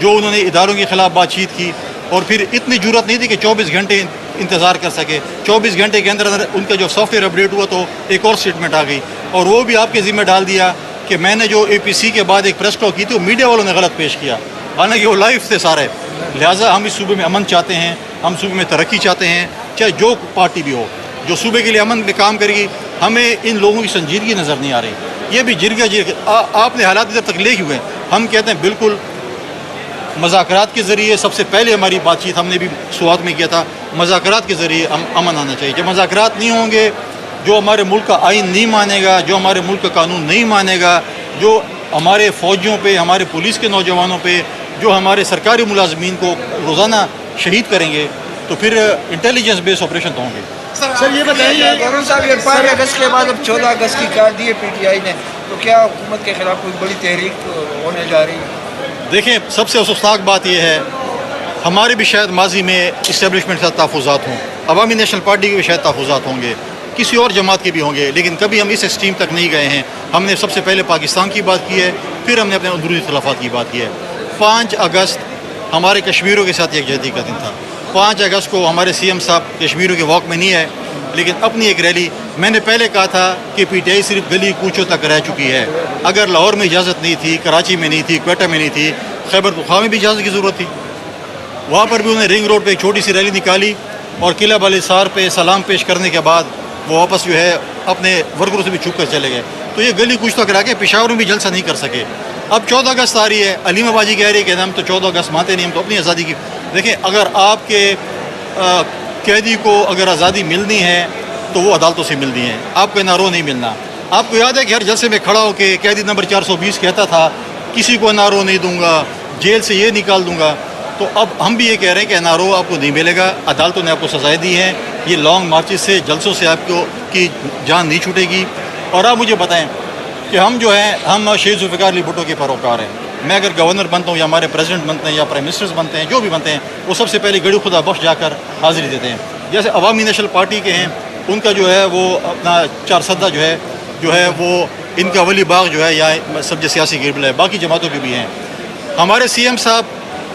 جو انہوں نے اداروں کے خلاف بات چیت کی, اور پھر اتنی جرت نہیں تھی کہ 24 گھنٹے انتظار کر سکے. 24 گھنٹے کے اندر ان کا جو سافٹ ویئر اپڈیٹ ہوا تو ایک اور اسٹیٹمنٹ آ گئی, اور وہ بھی آپ کے ذمہ ڈال دیا کہ میں نے جو اے پی سی کے بعد ایک پریس کال کی تھی وہ میڈیا والوں نے غلط پیش کیا, حالانکہ وہ لائیو تھے سارے. لہٰذا ہم اس صوبے میں امن چاہتے ہیں, ہم صوبے میں ترقی چاہتے ہیں, چاہے جو پارٹی بھی ہو. جو صوبے کے لیے امن میں کام کرے گی, ہمیں ان لوگوں کی سنجیدگی نظر نہیں آ رہی. یہ بھی جرگہ آپ نے حالات ادھر تک لے ہوئے ہیں. ہم کہتے ہیں بالکل مذاکرات کے ذریعے, سب سے پہلے ہماری بات چیت ہم نے بھی شروعات میں کیا تھا, مذاکرات کے ذریعے امن آنا چاہیے. جب مذاکرات نہیں ہوں گے, جو ہمارے ملک کا آئین نہیں مانے گا, جو ہمارے ملک کا قانون نہیں مانے گا, جو ہمارے فوجیوں پہ, ہمارے پولیس کے نوجوانوں پہ, جو ہمارے سرکاری ملازمین کو روزانہ شہید کریں گے, تو پھر انٹیلیجنس بیس آپریشن تو ہوں گے. سر یہ بتائیے گورنر صاحب, یہ 5 اگست کے بعد اب 14 اگست کی کاٹ دی ہے پی ٹی آئی نے, تو کیا حکومت کے خلاف کوئی بڑی تحریک ہونے جا رہی ہے؟ دیکھیں, سب سے افسوسناک بات یہ ہے, ہمارے بھی شاید ماضی میں اسٹیبلشمنٹ کے ساتھ تحفظات ہوں, عوامی نیشنل پارٹی کے بھی شاید تحفظات ہوں گے, کسی اور جماعت کے بھی ہوں گے, لیکن کبھی ہم اس ایکسٹریم تک نہیں گئے ہیں. ہم نے سب سے پہلے پاکستان کی بات کی ہے, پھر ہم نے اپنے اندرونی اختلافات کی بات کی ہے. 5 اگست ہمارے کشمیروں کے ساتھ یکجہتی کا دن تھا. 5 اگست کو ہمارے سی ایم صاحب کشمیروں کے واک میں نہیں آئے, لیکن اپنی ایک ریلی, میں نے پہلے کہا تھا کہ پی ٹی آئی صرف گلی کوچوں تک رہ چکی ہے. اگر لاہور میں اجازت نہیں تھی, کراچی میں نہیں تھی, کوئٹہ میں نہیں تھی, خیبر پختونخوا میں بھی اجازت کی ضرورت تھی. وہاں پر بھی انہوں نے رنگ روڈ پہ ایک چھوٹی سی ریلی نکالی, اور قلعہ بالسار پہ سلام پیش کرنے کے بعد وہ واپس جو ہے اپنے ورکروں سے بھی چھپ کر چلے گئے. تو یہ گلی کوچ تک رہ کے پشاور میں بھی جلسہ نہیں کر سکے. اب 14 اگست آ رہی ہے, علیم آبادی کہہ رہی ہے کہ ہم تو 14 اگست مانتے نہیں, ہم تو اپنی آزادی کی. دیکھیں, اگر آپ کے قیدی کو اگر آزادی ملنی ہے تو وہ عدالتوں سے ملنی ہے, آپ کو این آر او نہیں ملنا. آپ کو یاد ہے کہ ہر جلسے میں کھڑا ہو کے قیدی نمبر 420 کہتا تھا کسی کو این آر او نہیں دوں گا, جیل سے یہ نکال دوں گا. تو اب ہم بھی یہ کہہ رہے ہیں کہ این آر او آپ کو نہیں ملے گا, عدالتوں نے آپ کو سزائیں دی ہیں. یہ لانگ مارچز سے, جلسوں سے آپ کو کی جان نہیں چھوٹے گی. اور آپ مجھے بتائیں کہ ہم جو ہیں, ہم شہید ذوالفقار علی بھٹو کے پیروکار ہیں. میں اگر گورنر بنتا ہوں یا ہمارے پریزیڈنٹ بنتے ہیں یا پرائم منسٹرز بنتے ہیں, جو بھی بنتے ہیں, وہ سب سے پہلے گڑی خدا بخش جا کر حاضری دیتے ہیں. جیسے عوامی نیشنل پارٹی کے ہیں, ان کا جو ہے وہ اپنا 4 سدہ جو ہے وہ ان کا ولی باغ جو ہے, یا سب سیاسی گربل ہے, باقی جماعتوں کے بھی ہیں. ہمارے سی ایم صاحب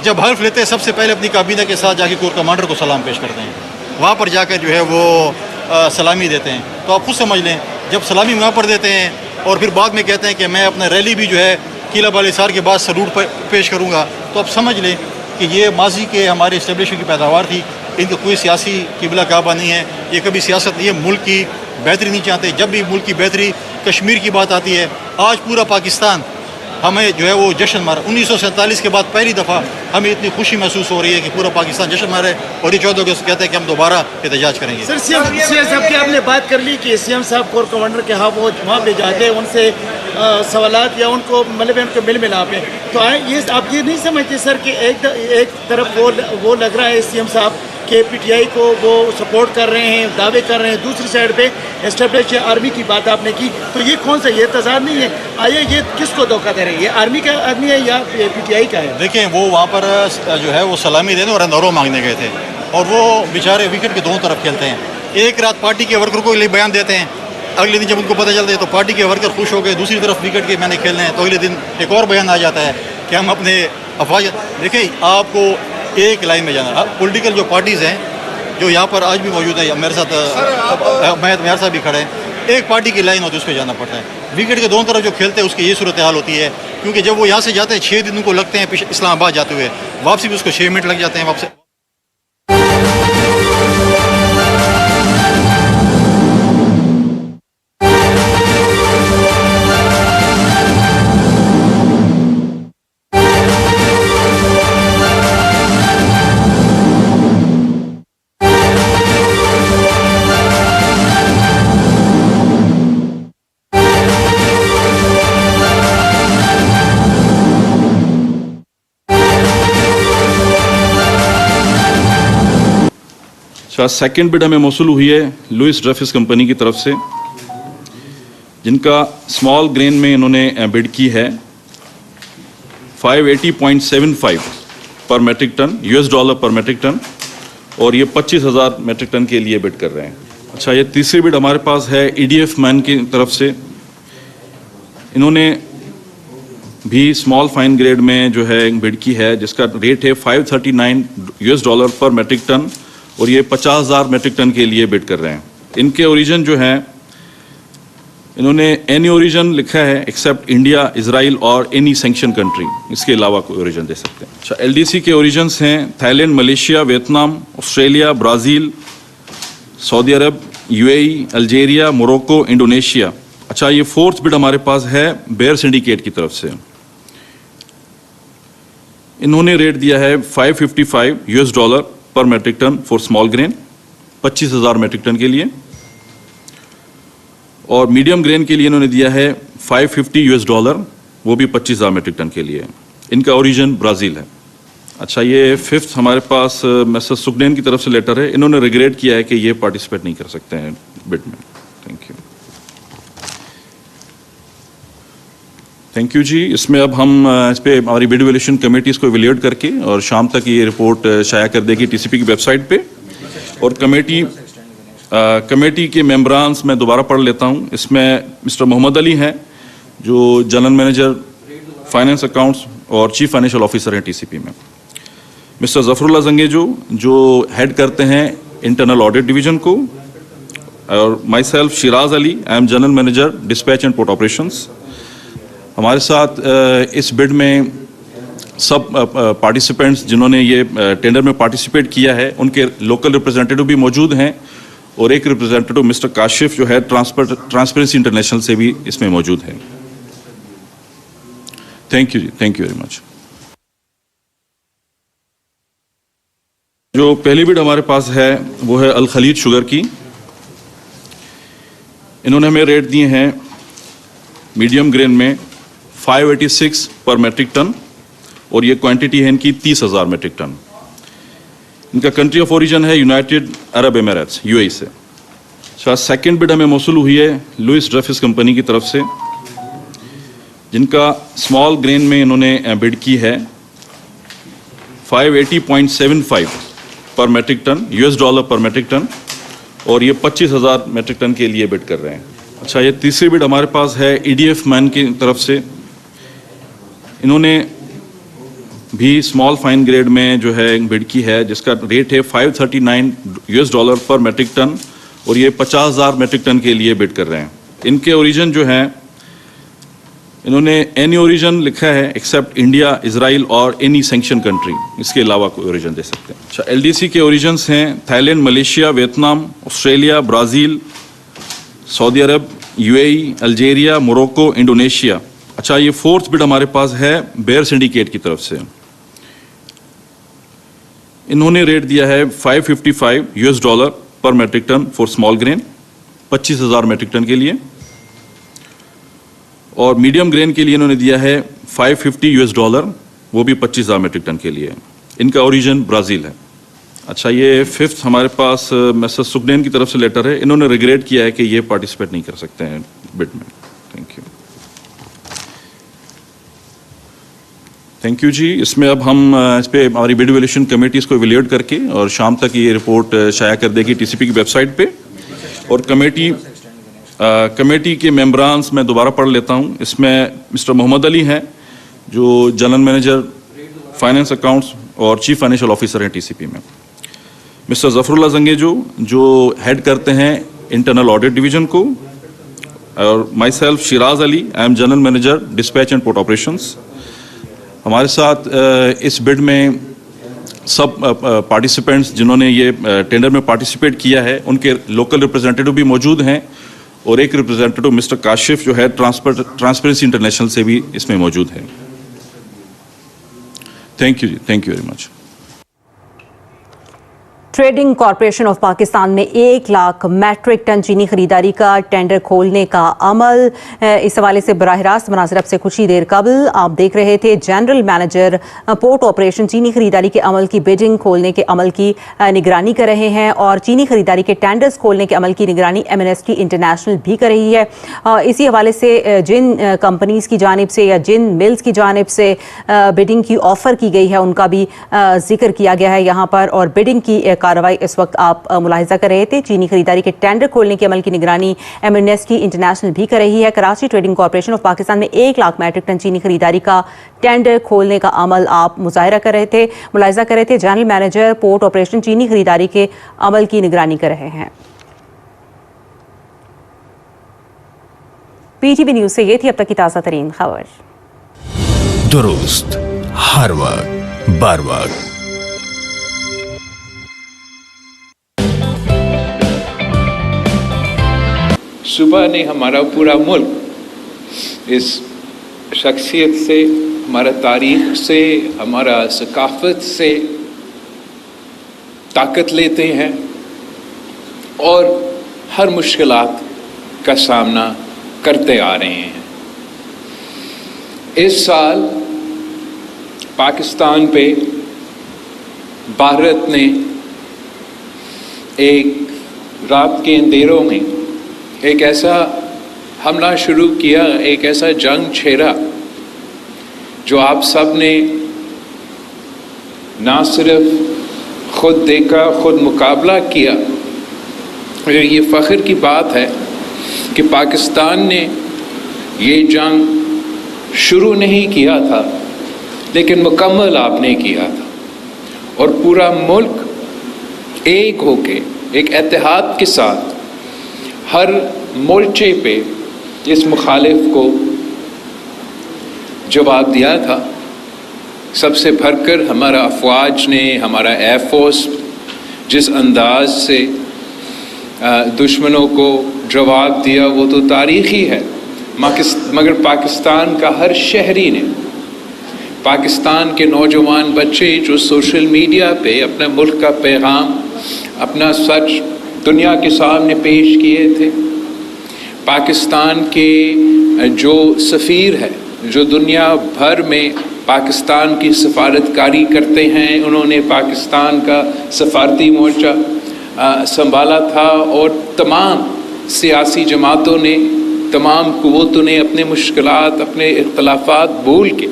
جب حلف لیتے ہیں سب سے پہلے اپنی کابینہ کے ساتھ جا کے کور کمانڈر کو سلام پیش کرتے ہیں, وہاں پر جا کر جو ہے وہ سلامی دیتے ہیں. تو آپ خود سمجھ لیں, جب سلامی وہاں پر دیتے ہیں اور پھر بعد میں کہتے ہیں کہ میں اپنا ریلی بھی جو ہے قلعہ بالسار کے بعد سلوٹ پیش کروں گا, تو آپ سمجھ لیں کہ یہ ماضی کے ہمارے اسٹیبلشمنٹ کی پیداوار تھی. ان کا کوئی سیاسی قبلہ کعبہ نہیں ہے, یہ کبھی سیاست نہیں ہے, ملک کی بہتری نہیں چاہتے. جب بھی ملک کی بہتری, کشمیر کی بات آتی ہے, آج پورا پاکستان ہمیں جو ہے وہ جشن مارا. 1947 کے بعد پہلی دفعہ ہمیں اتنی خوشی محسوس ہو رہی ہے کہ پورا پاکستان جشن مارے, اور یہ 14 اگست کہتے ہیں کہ ہم دوبارہ احتجاج کریں گے. سر سی ایم صاحب کی آپ نے بات کر لی کہ سی ایم صاحب کور کمانڈر کے ہاں وہ وہاں پہ جاتے ہیں, ان سے سوالات یا ان کو مطلب ان کو مل ملاپ ہے, تو یہ آپ یہ نہیں سمجھتے سر کہ ایک طرف وہ لگ رہا ہے سی ایم صاحب کہ پی ٹی آئی کو وہ سپورٹ کر رہے ہیں, دعوے کر رہے ہیں, دوسری سائڈ پہ اسٹیبلش آرمی کی بات آپ نے کی, تو یہ کون سا, یہ تضاد نہیں ہے؟ آئے یہ کس کو دھوکہ دے رہے ہیں, یہ آرمی کا آدمی ہے یا پی ٹی آئی کا ہے؟ دیکھیں, وہ وہاں پر جو ہے وہ سلامی دینے اور اندوروں مانگنے گئے تھے, اور وہ بیچارے وکٹ کے دونوں طرف کھیلتے ہیں. ایک رات پارٹی کے ورکر کو بیان دیتے ہیں, اگلے دن جب ان کو پتہ چلتا ہے تو پارٹی کے ورکر خوش ہو گئے, دوسری طرف وکٹ کے میں نے کھیلنے ہیں, تو اگلے دن ایک اور بیان آ جاتا ہے کہ ہم اپنے افواج. دیکھیں, آپ کو ایک لائن میں جانا, پولیٹیکل جو پارٹیز ہیں جو یہاں پر آج بھی موجود ہے, میرے ساتھ مہت میار صاحب بھی کھڑے ہیں, ایک پارٹی کی لائن ہوتی ہے, اس پہ جانا پڑتا ہے. وکٹ کے دونوں طرف جو کھیلتے ہیں اس کی یہ صورتحال ہوتی ہے, کیونکہ جب وہ یہاں سے جاتے ہیں 6 دن ان کو لگتے ہیں اسلام آباد جاتے ہوئے, واپسی بھی اس کو 6 منٹ لگ جاتے ہیں واپس. सेकंड बिड हमें मौसूल हुई है लुइस ड्रेफिस कंपनी की तरफ से, जिनका स्मॉल ग्रेन में इन्होंने बिड की है 580.75 पर मेट्रिक टन, $US पर मेट्रिक टन, और ये 25,000 मेट्रिक टन के लिए बिड कर रहे हैं। अच्छा, ये तीसरी बिड हमारे पास है EDF मैन की तरफ से। इन्होंने भी स्मॉल फाइन ग्रेड में जो है बिड की है, जिसका रेट है $539 पर मेट्रिक टन, और ये 50,000 मेट्रिक टन के लिए बिड कर रहे हैं। इनके ओरिजिन जो है, इन्होंने एनी ओरिजिन लिखा है एक्सेप्ट इंडिया, इजराइल और एनी सैंक्शन कंट्री, इसके अलावा कोई ओरिजिन दे सकते हैं। अच्छा, LDC के ओरिजिन्स हैं Thailand, Malaysia, Vietnam, Australia, Brazil, Saudi Arab, UAE, Algeria, Morocco, Indonesia. अच्छा, ये फोर्थ बिड हमारे पास है बेयर सिंडिकेट की तरफ से। इन्होंने रेट दिया है $555 पर metric ton for small grain, 25,000 metric ton के लिए, और मीडियम ग्रेन के लिए इन्होंने दिया है $550, वो भी 25,000 मेट्रिक टन के लिए। इनका ओरिजिन ब्राज़ील है। अच्छा, ये फिफ्थ हमारे पास मिस्टर सुखनैन की तरफ से लेटर है। इन्होंने रिग्रेट किया है कि ये पार्टिसिपेट नहीं कर सकते हैं बिड में। Thank you. थैंक यू जी। इसमें अब हम इस पर हमारी बिड वैल्यूएशन कमेटी इसको इवैल्यूएट करके और शाम तक ये रिपोर्ट शाया कर देगी TCP की वेबसाइट पे। और कमेटी के मेंबरान्स मैं दोबारा पढ़ लेता हूँ। इसमें मिस्टर मोहम्मद अली हैं, जो जनरल मैनेजर फाइनेंस अकाउंट्स और चीफ फाइनेंशियल ऑफिसर हैं TCP में। मिस्टर ज़फ़रुल्लाह ज़ंगेजो, जो हेड करते हैं इंटरनल ऑडिट डिवीजन को, और my self Siraj Ali, I am general manager dispatch and port operations. हमारे साथ इस बिड में सब पार्टिसिपेंट्स जिन्होंने ये टेंडर में पार्टिसिपेट किया है, उनके लोकल रिप्रेजेंटेटिव भी मौजूद हैं, और एक रिप्रेजेंटेटिव मिस्टर काशिफ जो है ट्रांसपेरेंसी इंटरनेशनल से भी इसमें मौजूद है। थैंक यू जी, थैंक यू वेरी मच। जो पहली बिड हमारे पास है वो है अल खलीज शुगर की। इन्होंने हमें रेट दिए हैं मीडियम ग्रेन में 586 पर मेट्रिक टन, और ये क्वांटिटी है इनकी 30,000 मेट्रिक टन। इनका कंट्री ऑफ ओरिजिन है यूनाइटेड अरब एमिरेट्स, UAE से। अच्छा, सेकंड बिड हमें मौसूल हुई है लुइस ड्रेफिस कंपनी की तरफ से, जिनका स्मॉल ग्रेन में इन्होंने बिड की है 580.75 पर मेट्रिक टन, $US पर मेट्रिक टन, और ये 25,000 मेट्रिक टन के लिए बिड कर रहे हैं। अच्छा, ये तीसरी बिड हमारे पास है EDF मैन की तरफ से। इन्होंने भी स्मॉल फाइन ग्रेड में जो है बिड की है, जिसका रेट है $539 पर मेट्रिक टन, और ये 50,000 मेट्रिक टन के लिए बिड कर रहे हैं। इनके ओरिजिन जो है, इन्होंने एनी ओरिजिन लिखा है एक्सेप्ट इंडिया, इजराइल और एनी सैंक्शन कंट्री, इसके अलावा कोई ओरिजिन दे सकते हैं। अच्छा, LDC के ओरिजिन्स हैं Thailand, Malaysia, Vietnam, Australia, Brazil, Saudi Arab, UAE, Algeria, Morocco, Indonesia. अच्छा, ये फोर्थ बिड हमारे पास है बेयर सिंडिकेट की तरफ से। इन्होंने रेट दिया है $555 पर metric ton for small grain, 25,000 metric ton के लिए, और मीडियम ग्रेन के लिए इन्होंने दिया है $550, वो भी 25,000 मेट्रिक टन के लिए। इनका ओरिजिन ब्राज़ील है। अच्छा, ये फिफ्थ हमारे पास मिस्टर सुखनैन की तरफ से लेटर है। इन्होंने रिग्रेट किया है कि ये पार्टिसिपेट नहीं कर सकते हैं बिड में। Thank you. थैंक यू जी। इसमें अब हम इस पर हमारी बिड वैल्यूएशन कमेटी इसको इवैल्यूएट करके और शाम तक ये रिपोर्ट शाया कर देगी TCP की वेबसाइट पे। और कमेटी के मेंबरान्स मैं दोबारा पढ़ लेता हूँ। इसमें मिस्टर मोहम्मद अली हैं, जो जनरल मैनेजर फाइनेंस अकाउंट्स और चीफ फाइनेंशियल ऑफिसर हैं TCP में। मिस्टर ज़फ़रुल्लाह ज़ंगेजो, जो हेड करते हैं इंटरनल ऑडिट डिवीजन को, और my self Siraj Ali, I am general manager dispatch and port operations. हमारे साथ इस बिड में सब पार्टिसिपेंट्स जिन्होंने ये टेंडर में पार्टिसिपेट किया है, उनके लोकल रिप्रेजेंटेटिव भी मौजूद हैं, और एक रिप्रेजेंटेटिव मिस्टर काशिफ जो है ट्रांसपेरेंसी इंटरनेशनल से भी इसमें मौजूद है। थैंक यू जी, thank you very much. Trading corporation of Pakistan में 1 लाख मैट्रिक टन चीनी खरीदारी का टेंडर खोलने का अमल। इस हवाले से बराह रास्त मनासिर अब से कुछ ही देर कबल आप देख रहे थे जनरल मैनेजर पोर्ट ऑपरेशन चीनी खरीदारी के अमल की बिडिंग खोलने के अमल की निगरानी कर रहे हैं और चीनी खरीदारी के टेंडर्स खोलने के अमल की निगरानी एमनेस्टी इंटरनेशनल भी कर रही है। इसी हवाले से जिन कंपनीज की जानिब से या जिन मिल्स की जानिब से बिडिंग की ऑफर की गई है उनका भी जिक्र किया गया है यहाँ पर। और बिडिंग की कार्रवाई इस वक्त आप मुलाहिजा कर रहे थे। चीनी खरीदारी के टेंडर खोलने के अमल की निगरानी एमनेस्टी इंटरनेशनल भी कर रही है। Karachi trading corporation of Pakistan में 1 लाख मैट्रिक टन चीनी खरीदारी का टेंडर खोलने का अमल आप मुलाहिजा कर रहे थे। जनरल मैनेजर पोर्ट ऑपरेशन चीनी खरीदारी के अमल की निगरानी कर रहे हैं। PTV न्यूज से ये थी अब तक की ताज़ा तरीन खबर। दुरुस्त हर वक्त बार वक्त। सुबह ने हमारा पूरा मुल्क इस शख्सियत से, हमारा तारीख से, हमारा सकाफत से ताकत लेते हैं और हर मुश्किलात का सामना करते आ रहे हैं। इस साल पाकिस्तान पे भारत ने एक रात के अंधेरों में एक ऐसा हमला शुरू किया, एक ऐसा जंग छेड़ा जो आप सब ने ना सिर्फ खुद देखा, खुद मुकाबला किया। और ये फ़ख्र की बात है कि पाकिस्तान ने ये जंग शुरू नहीं किया था लेकिन मुकम्मल आपने किया था और पूरा मुल्क एक होके एक इत्तेहाद के साथ हर मोर्चे पे इस मुखालिफ को जवाब दिया था। सबसे भरकर हमारा अफवाज ने, हमारा एयरफोर्स जिस अंदाज से दुश्मनों को जवाब दिया वो तो तारीख़ी है। मगर पाकिस्तान का हर शहरी ने, पाकिस्तान के नौजवान बच्चे जो सोशल मीडिया पे अपने मुल्क का पैगाम, अपना सच दुनिया के सामने पेश किए थे। पाकिस्तान के जो सफ़ीर है, जो दुनिया भर में पाकिस्तान की सफारतकारी करते हैं, उन्होंने पाकिस्तान का सफारती मोर्चा संभाला था और तमाम सियासी जमातों ने, तमाम क़ुव्वतों ने अपने मुश्किलात, अपने इख्तलाफात भूल के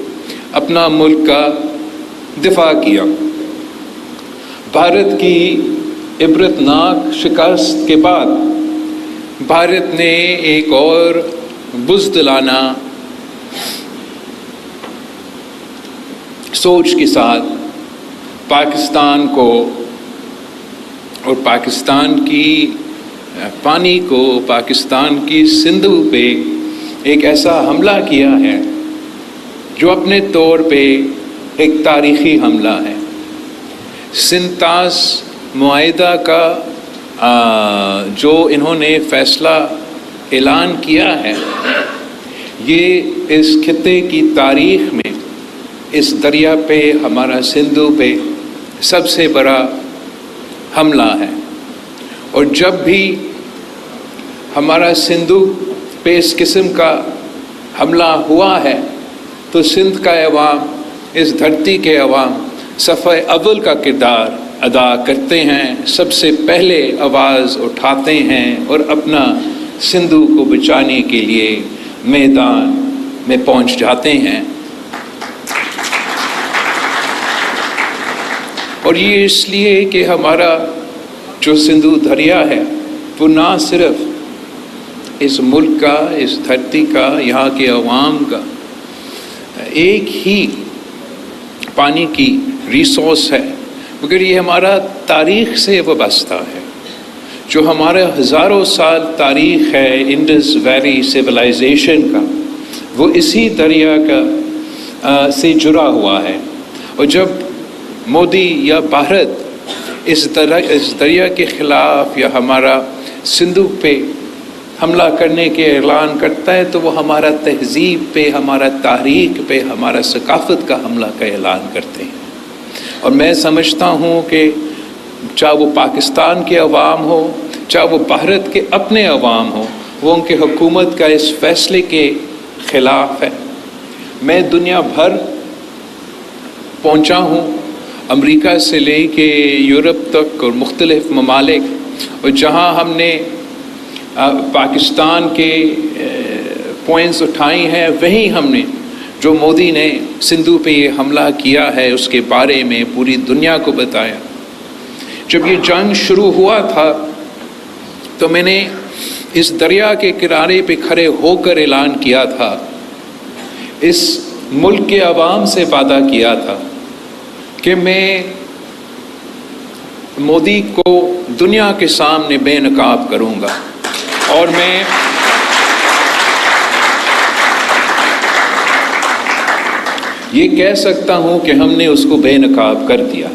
अपना मुल्क का दिफा किया। भारत की इबरतनाक शिकस्त के बाद भारत ने एक और बुज़दिलाना सोच के साथ पाकिस्तान को और पाकिस्तान की पानी को, पाकिस्तान की सिंधु पे एक ऐसा हमला किया है जो अपने तौर पे एक तारीख़ी हमला है। सिंतास मुआहिदा का जो इन्होंने फ़ैसला ऐलान किया है, ये इस खित्ते की तारीख़ में इस दरिया पे, हमारा सिंधु पे सबसे बड़ा हमला है। और जब भी हमारा सिंधु पे इस किस्म का हमला हुआ है तो सिंध का अवाम, इस धरती के अवाम सफ़े अव्वल का किरदार अदा करते हैं, सबसे पहले आवाज़ उठाते हैं और अपना सिंधु को बचाने के लिए मैदान में पहुंच जाते हैं। और ये इसलिए कि हमारा जो सिंधु दरिया है वो ना सिर्फ इस मुल्क का, इस धरती का, यहाँ के अवाम का एक ही पानी की रिसोर्स है, मगर ये हमारा तारीख़ से वाबस्ता है। जो हमारे हज़ारों साल तारीख़ है इंडस वैली सिविलाइजेशन का, वो इसी दरिया का से जुड़ा हुआ है। और जब मोदी या भारत इस दरिया के ख़िलाफ़ या हमारा सिंधु पे हमला करने के ऐलान करता है तो वो हमारा तहज़ीब पे, हमारा तारीख़ पे, हमारा सकाफ़त का हमला का ऐलान करते हैं। और मैं समझता हूँ कि चाहे वो पाकिस्तान के अवाम हो, चाहे वो भारत के अपने अवाम हो, वो उनके हुकूमत का इस फैसले के ख़िलाफ़ है। मैं दुनिया भर पहुँचा हूँ, अमेरिका से ले के यूरोप तक और मुख्तलिफ़ ममालिक, और जहाँ हमने पाकिस्तान के पॉइंट्स उठाई हैं, वहीं हमने जो मोदी ने सिंधु पे ये हमला किया है उसके बारे में पूरी दुनिया को बताया। जब ये जंग शुरू हुआ था तो मैंने इस दरिया के किनारे पे खड़े होकर ऐलान किया था, इस मुल्क के अवाम से वादा किया था कि मैं मोदी को दुनिया के सामने बेनकाब करूंगा, और मैं ये कह सकता हूं कि हमने उसको बेनकाब कर दिया।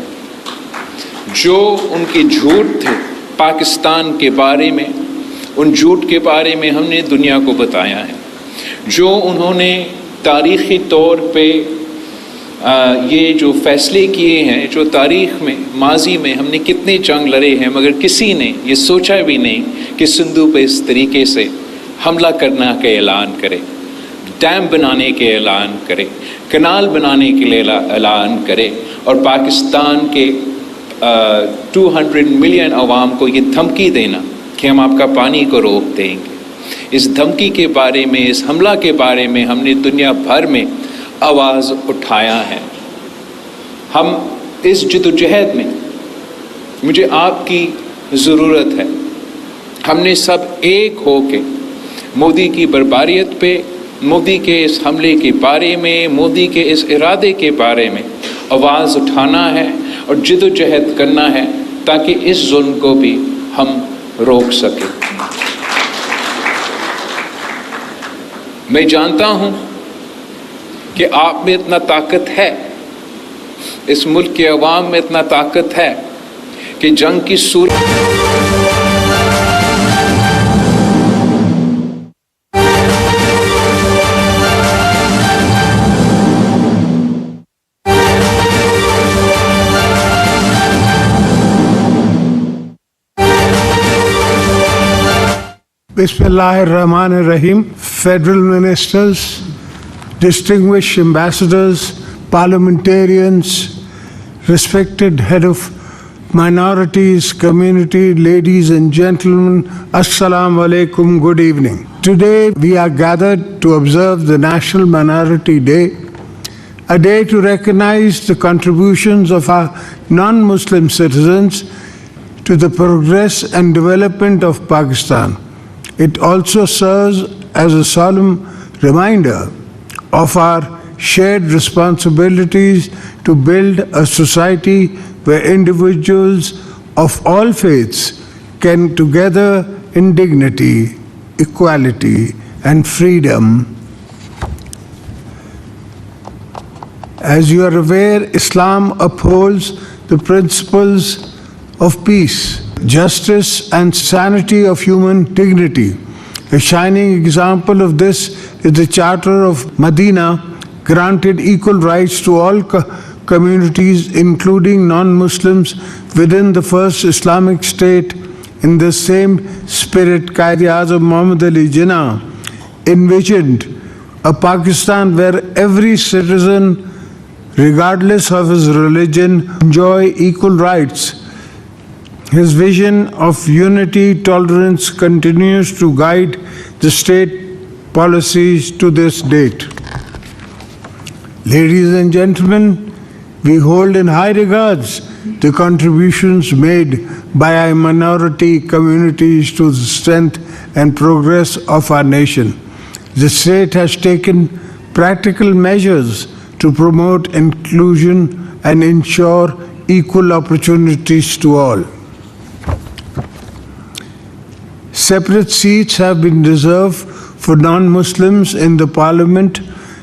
जो उनके झूठ थे पाकिस्तान के बारे में, उन झूठ के बारे में हमने दुनिया को बताया है। जो उन्होंने तारीख़ी तौर पे ये जो फ़ैसले किए हैं, जो तारीख़ में माजी में हमने कितने जंग लड़े हैं, मगर किसी ने ये सोचा भी नहीं कि सिंधु पे इस तरीके से हमला करना का ऐलान करे, डैम बनाने के ऐलान करे, कनाल बनाने के लिए ऐलान करे, और पाकिस्तान के 200 मिलियन आवाम को ये धमकी देना कि हम आपका पानी को रोक देंगे। इस धमकी के बारे में, इस हमला के बारे में हमने दुनिया भर में आवाज़ उठाया है। हम इस जद्दोजहद में मुझे आपकी ज़रूरत है। हमने सब एक हो के मोदी की बर्बारियत पे, मोदी के इस हमले के बारे में, मोदी के इस इरादे के बारे में आवाज़ उठाना है और जद्दोजहद करना है ताकि इस जुल्म को भी हम रोक सकें। मैं जानता हूँ कि आप में इतना ताकत है, इस मुल्क के अवाम में इतना ताकत है कि जंग की सूरत Bismillahir-Rahmanir-Rahim. Federal ministers, distinguished ambassadors, parliamentarians, respected head of minorities, community, ladies and gentlemen, Assalamu alaikum, good evening. Today we are gathered to observe the National Minority Day, a day to recognize the contributions of our non-Muslim citizens to the progress and development of Pakistan. It also serves as a solemn reminder of our shared responsibilities to build a society where individuals of all faiths can together in dignity, equality, and freedom. As you are aware, Islam upholds the principles of peace, justice, and sanity of human dignity. A shining example of this is the Charter of Medina, granted equal rights to all communities, including non-Muslims, within the first Islamic state. In the same spirit, Quaid-e-Azam Muhammad Ali Jinnah envisioned a Pakistan where every citizen, regardless of his religion, enjoy equal rights. His vision of unity, tolerance continues to guide the state policies to this date. Ladies and gentlemen, we hold in high regards the contributions made by our minority communities to the strength and progress of our nation. The state has taken practical measures to promote inclusion and ensure equal opportunities to all. Separate seats have been reserved for non-Muslims in the parliament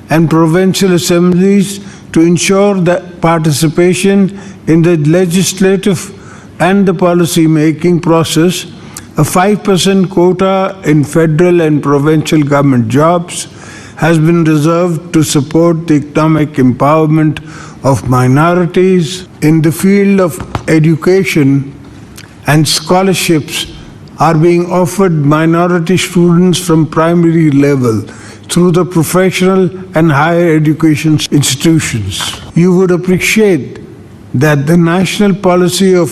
and provincial assemblies to ensure that participation in the legislative and the policy-making process. A 5% quota in federal and provincial government jobs has been reserved to support the economic empowerment of minorities. In the field of education and scholarships are being offered minority students from primary level through the professional and higher education institutions. You would appreciate that the national policy of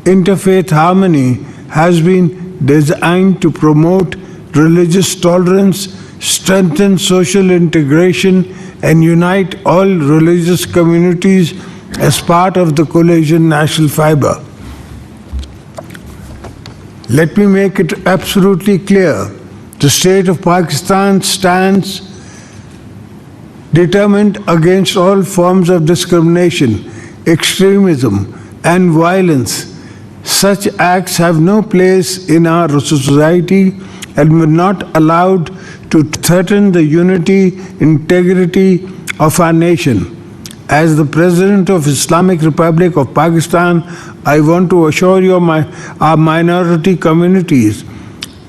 interfaith harmony has been designed to promote religious tolerance, strengthen social integration, and unite all religious communities as part of the coalition national fiber. Let me make it absolutely clear. The state of Pakistan stands determined against all forms of discrimination, extremism, and violence. Such acts have no place in our society and were not allowed to threaten the unity, integrity of our nation. As the President of Islamic Republic of Pakistan, I want to assure you, our minority communities,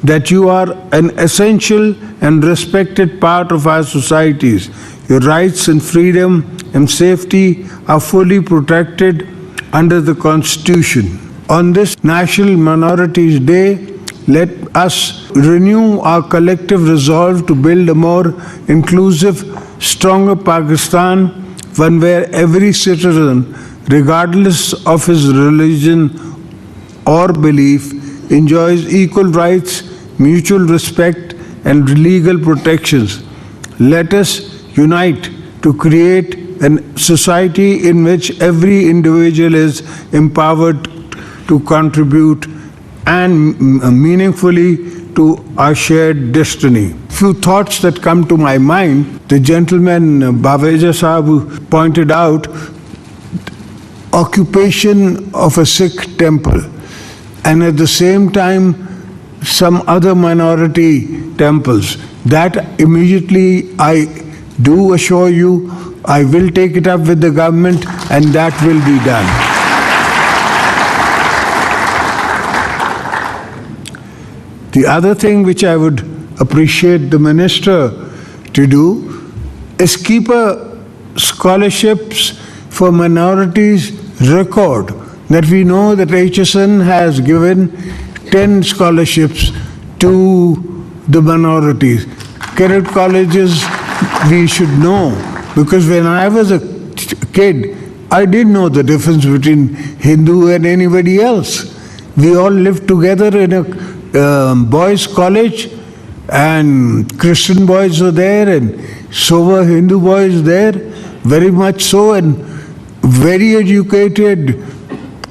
that you are an essential and respected part of our societies. Your rights and freedom and safety are fully protected under the Constitution. On this National Minorities Day, let us renew our collective resolve to build a more inclusive, stronger Pakistan, one where every citizen, regardless of his religion or belief, enjoys equal rights, mutual respect, and legal protections. Let us unite to create a society in which every individual is empowered to contribute and meaningfully to our shared destiny. Few thoughts that come to my mind. The gentleman Baveja Sahab pointed out occupation of a Sikh temple, and at the same time some other minority temples. That immediately, I do assure you, I will take it up with the government and that will be done. The other thing which I would appreciate the minister to do is keep a scholarships for minorities record, that we know that HSN has given 10 scholarships to the minorities. Cadet colleges, we should know, because when I was a kid, I didn't know the difference between Hindu and anybody else. We all lived together in a boys' college, and Christian boys were there, and so were Hindu boys there, very much so, and very educated,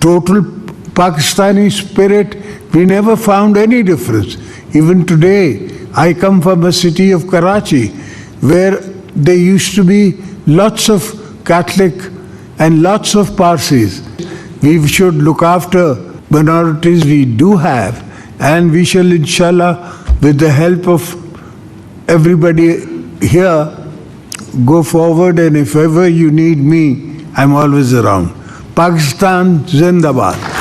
total Pakistani spirit. We never found any difference. Even today, I come from a city of Karachi, where there used to be lots of Catholic and lots of Parsis. We should look after minorities we do have, and we shall, inshallah, with the help of everybody here, go forward, and if ever you need me, I'm always around. Pakistan Zindabad.